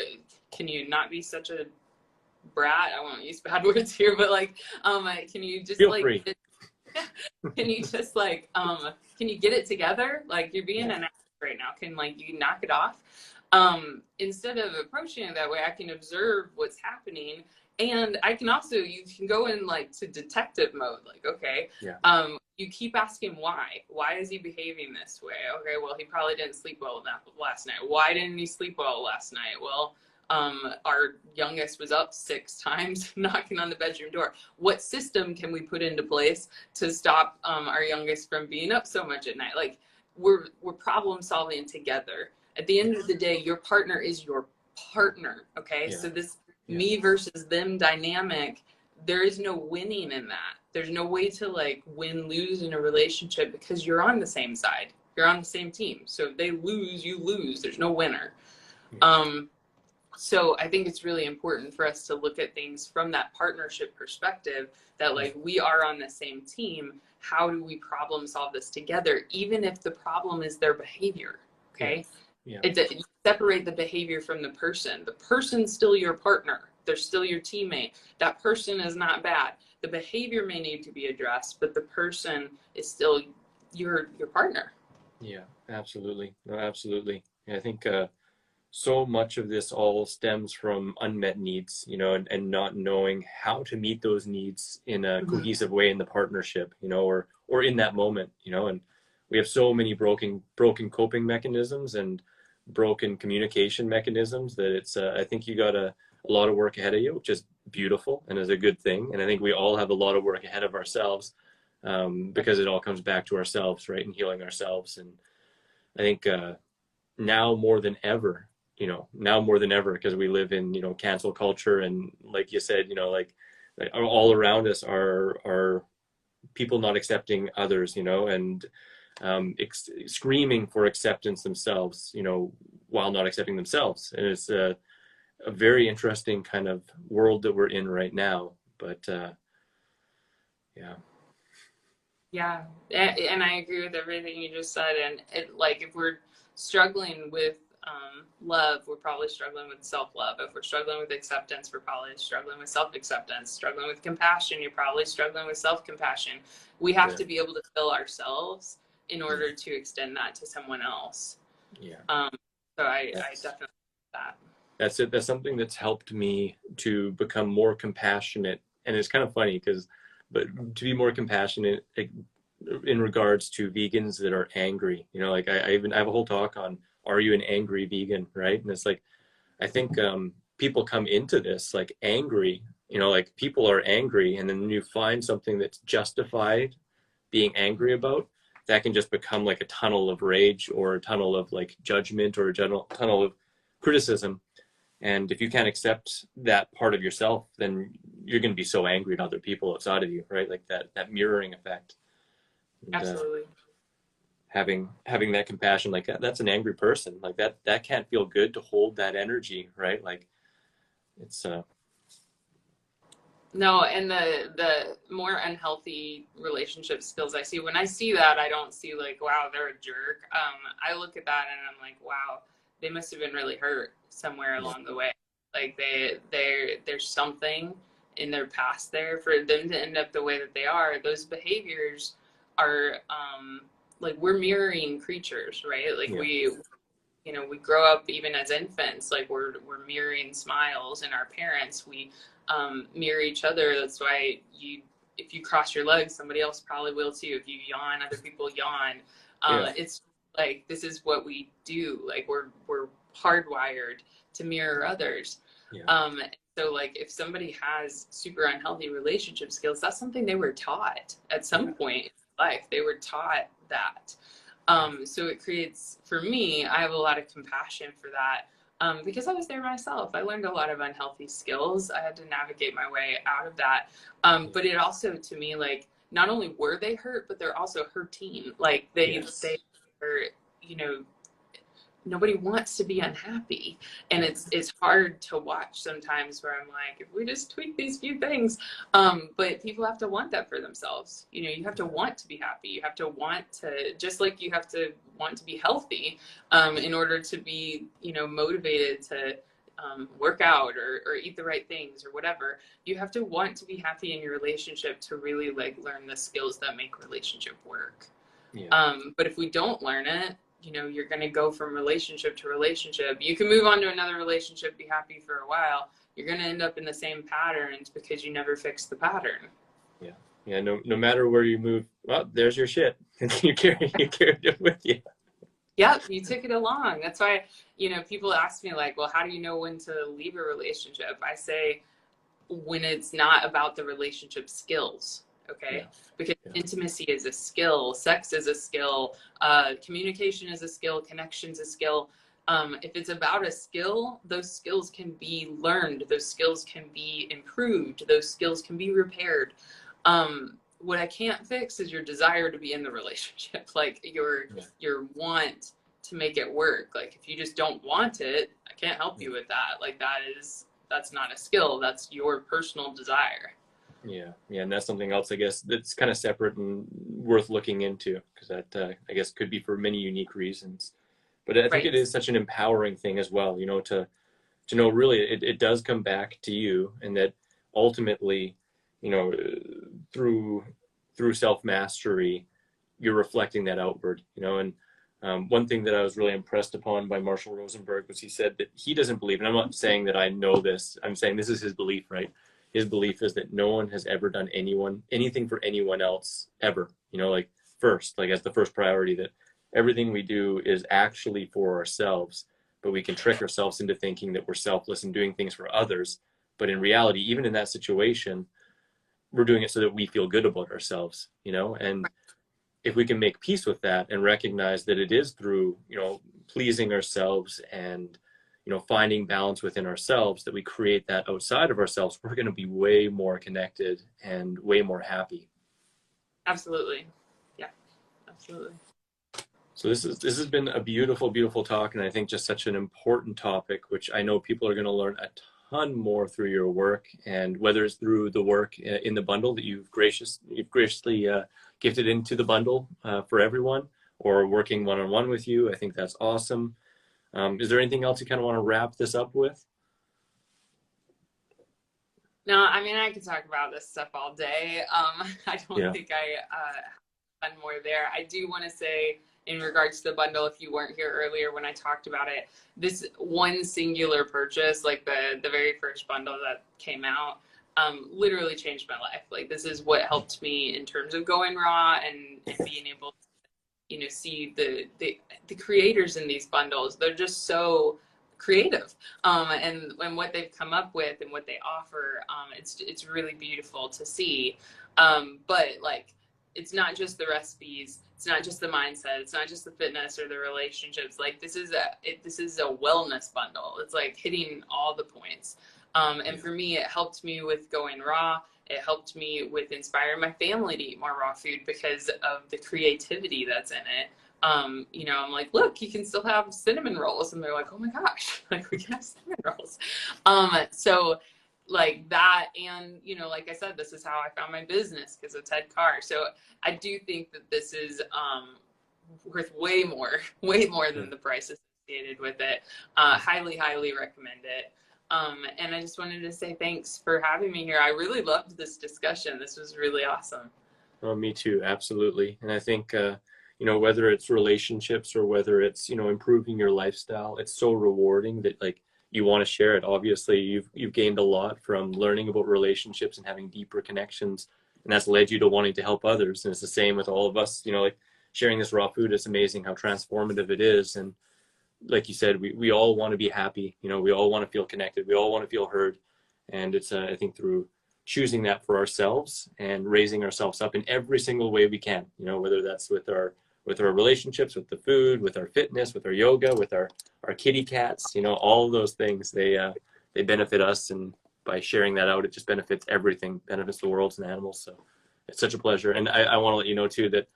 can you not be such a brat? I won't use bad words here, but like, can you just Feel like, free. can you just like, can you get it together? Like, you're being an ass right now. Can like you knock it off? Instead of approaching it that way, I can observe what's happening. And I can also, you can go in like to detective mode, like, okay, you keep asking why is he behaving this way? Okay, well, he probably didn't sleep well enough last night. Why didn't he sleep well last night? Well, our youngest was up 6 times knocking on the bedroom door. What system can we put into place to stop our youngest from being up so much at night? Like, we're problem solving together. At the end of the day, your partner is your partner, okay? So this me versus them dynamic, there is no winning in that. There's no way to like win, lose in a relationship because you're on the same side. You're on the same team. So if they lose, you lose. There's no winner. So I think it's really important for us to look at things from that partnership perspective, that like we are on the same team. How do we problem solve this together? Even if the problem is their behavior, okay? You separate the behavior from the person. The person's still your partner. They're still your teammate. That person is not bad. The behavior may need to be addressed, but the person is still your partner. Yeah, absolutely. No, absolutely. I think so much of this all stems from unmet needs, you know, and not knowing how to meet those needs in a cohesive way in the partnership, you know, or in that moment, you know, and we have so many broken coping mechanisms and broken communication mechanisms that it's I think you got a lot of work ahead of you, which is beautiful and is a good thing. And I think we all have a lot of work ahead of ourselves, because it all comes back to ourselves, right, and healing ourselves. And I think now more than ever, because we live in, you know, cancel culture, and like you said, you know, like all around us are people not accepting others, you know, and screaming for acceptance themselves, you know, while not accepting themselves. And it's a very interesting kind of world that we're in right now. But and I agree with everything you just said. And it, like, if we're struggling with love, we're probably struggling with self-love. If we're struggling with acceptance, we're probably struggling with self-acceptance. Struggling with compassion, you're probably struggling with self-compassion. We have to be able to fill ourselves in order to extend that to someone else. So I definitely that. That's it. That's something that's helped me to become more compassionate. And it's kind of funny but to be more compassionate in regards to vegans that are angry, you know, like I have a whole talk on, are you an angry vegan? Right. And it's like, I think people come into this like angry, you know, like people are angry, and then you find something that's justified being angry about, that can just become like a tunnel of rage or a tunnel of like judgment or a tunnel of criticism. And if you can't accept that part of yourself, then you're going to be so angry at other people outside of you, right? Like that mirroring effect. And, absolutely. Having that compassion, like that's an angry person, like that can't feel good to hold that energy, right? Like it's no, and the more unhealthy relationship skills I see, when I see that, I don't see like, wow, they're a jerk. I look at that and I'm like, wow, they must have been really hurt somewhere along the way. Like there's something in their past there for them to end up the way that they are. Those behaviors are like, we're mirroring creatures, right? Like we grow up even as infants, like we're mirroring smiles in our parents. We mirror each other. That's why if you cross your legs, somebody else probably will too. If you yawn, other people yawn. It's like, this is what we do. Like we're hardwired to mirror others. So like, if somebody has super unhealthy relationship skills, that's something they were taught at some point in life. They were taught that. So it creates, for me, I have a lot of compassion for that, because I was there myself. I learned a lot of unhealthy skills. I had to navigate my way out of that. But it also, to me, like, not only were they hurt, but they're also hurting. Like they are, you know, nobody wants to be unhappy. And it's hard to watch sometimes where I'm like, if we just tweak these few things, but people have to want that for themselves. You know, you have to want to be happy. You have to want to, just like you have to want to be healthy, in order to be, you know, motivated to work out or eat the right things or whatever. You have to want to be happy in your relationship to really like learn the skills that make relationship work. Yeah. But if we don't learn it, you know, you're going to go from relationship to relationship. You can move on to another relationship, be happy for a while. You're going to end up in the same patterns because you never fix the pattern. Yeah. Yeah. No matter where you move, well, there's your shit. you carried it with you. Yep, you took it along. That's why, you know, people ask me like, well, how do you know when to leave a relationship? I say when it's not about the relationship skills. Okay. Yeah. Because intimacy is a skill, sex is a skill, communication is a skill, connection's a skill. If it's about a skill, those skills can be learned, those skills can be improved, those skills can be repaired. What I can't fix is your desire to be in the relationship, like your want to make it work. Like if you just don't want it, I can't help you with that. Like that's not a skill, that's your personal desire. Yeah, and that's something else, I guess, that's kind of separate and worth looking into, because that, I guess, could be for many unique reasons. But I think it is such an empowering thing as well, you know, to know really it does come back to you, and that ultimately, you know, through self-mastery, you're reflecting that outward, you know. And one thing that I was really impressed upon by Marshall Rosenberg was he said that he doesn't believe, and I'm not saying that I know this, I'm saying this is his belief, right? His belief is that no one has ever done anything for anyone else ever, you know, like first, like as the first priority, that everything we do is actually for ourselves, but we can trick ourselves into thinking that we're selfless and doing things for others. But in reality, even in that situation, we're doing it so that we feel good about ourselves, you know. And if we can make peace with that and recognize that it is through, you know, pleasing ourselves and, you know, finding balance within ourselves, that we create that outside of ourselves, we're going to be way more connected and way more happy. Absolutely. Yeah, absolutely. So this has been a beautiful, beautiful talk. And I think just such an important topic, which I know people are going to learn a ton more through your work, and whether it's through the work in the bundle that you've graciously gifted into the bundle for everyone, or working one-on-one with you. I think that's awesome. Is there anything else you kind of want to wrap this up with? No, I mean, I could talk about this stuff all day. I don't think I have more there. I do want to say, in regards to the bundle, if you weren't here earlier when I talked about it, this one singular purchase, like the very first bundle that came out, literally changed my life. Like this is what helped me in terms of going raw and being able to, you know, see the creators in these bundles. They're just so creative, and what they've come up with and what they offer, it's really beautiful to see. But like, it's not just the recipes, it's not just the mindset, it's not just the fitness or the relationships. Like this is a wellness bundle. It's like hitting all the points. And for me, it helped me with going raw. It helped me with inspiring my family to eat more raw food because of the creativity that's in it. You know, I'm like, look, you can still have cinnamon rolls. And they're like, oh my gosh, like we can have cinnamon rolls. So like that, and, you know, like I said, this is how I found my business, because of Ted Carr. So I do think that this is worth way more than the price associated with it. Highly, highly recommend it. And I just wanted to say thanks for having me here. I really loved this discussion. This was really awesome. Oh, me too. Absolutely. And I think, you know, whether it's relationships or whether it's, you know, improving your lifestyle, it's so rewarding that like you want to share it. Obviously, you've gained a lot from learning about relationships and having deeper connections, and that's led you to wanting to help others. And it's the same with all of us, you know, like sharing this raw food. It's amazing how transformative it is. And like you said, we all want to be happy. You know, we all want to feel connected. We all want to feel heard. And it's, I think, through choosing that for ourselves and raising ourselves up in every single way we can, you know, whether that's with our relationships, with the food, with our fitness, with our yoga, with our kitty cats, you know, all of those things, they benefit us. And by sharing that out, it just benefits everything, benefits the world and animals. So it's such a pleasure. And I want to let you know too, that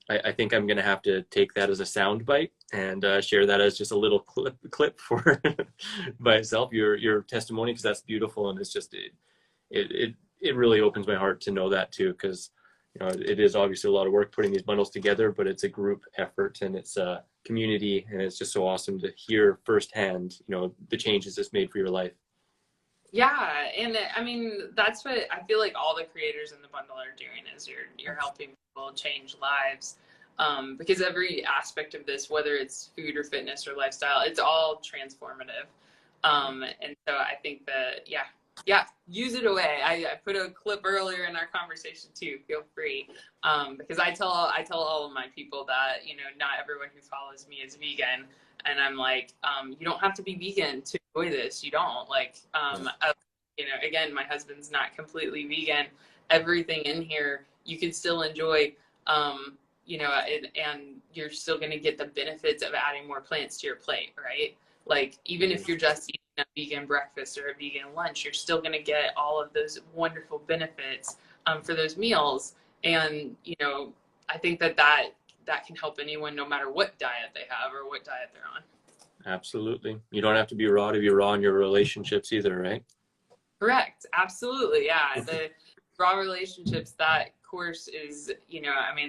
I think I'm gonna have to take that as a sound bite and share that as just a little clip for by itself. Your testimony, because that's beautiful, and it's just it really opens my heart to know that too, because it is obviously a lot of work putting these bundles together, but it's a group effort and it's a community, and it's just so awesome to hear firsthand the changes it's made for your life. Yeah, and I mean, that's what I feel like all the creators in the bundle are doing, is you're helping people change lives. Because every aspect of this, whether it's food or fitness or lifestyle, it's all transformative. And so I think that, yeah, use it away. I put a clip earlier in our conversation too. Feel free, because I tell all of my people that not everyone who follows me is vegan, and I'm like, you don't have to be vegan to enjoy this. You don't again, my husband's not completely vegan. Everything in here you can still enjoy. And you're still going to get the benefits of adding more plants to your plate, right? Like, even if you're just eating a vegan breakfast or a vegan lunch, you're still going to get all of those wonderful benefits for those meals. And, I think that can help anyone, no matter what diet they have or what diet they're on. Absolutely. You don't have to be raw to be raw in your relationships either, right? Correct. Absolutely. Yeah. The raw relationships, that course is,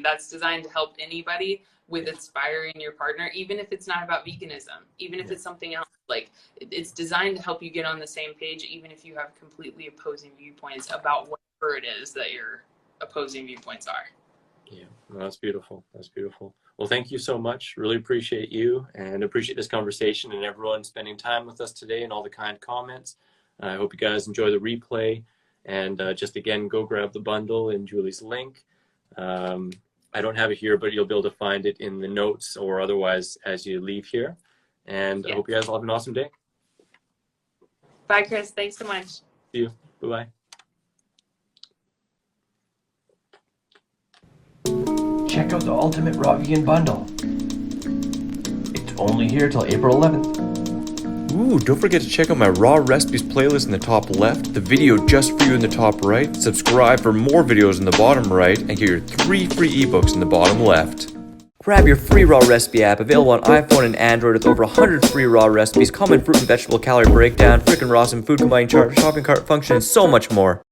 that's designed to help anybody with inspiring your partner, even if it's not about veganism, even if it's something else. Like, it's designed to help you get on the same page, even if you have completely opposing viewpoints about whatever it is that your opposing viewpoints are. Yeah, well, that's beautiful. That's beautiful. Well, thank you so much. Really appreciate you and appreciate this conversation and everyone spending time with us today and all the kind comments. I hope you guys enjoy the replay. And just again, go grab the bundle in Julie's link. I don't have it here, but you'll be able to find it in the notes or otherwise as you leave here. And I hope you guys all have an awesome day. Bye, Chris. Thanks so much. See you. Bye-bye. Check out the Ultimate Raw Vegan Bundle. It's only here till April 11th. Ooh, don't forget to check out my raw recipes playlist in the top left, the video just for you in the top right, subscribe for more videos in the bottom right, and get your 3 free ebooks in the bottom left. Grab your free raw recipe app, available on iPhone and Android, with over 100 free raw recipes, common fruit and vegetable calorie breakdown, frickin' raw food combining chart, shopping cart function, and so much more.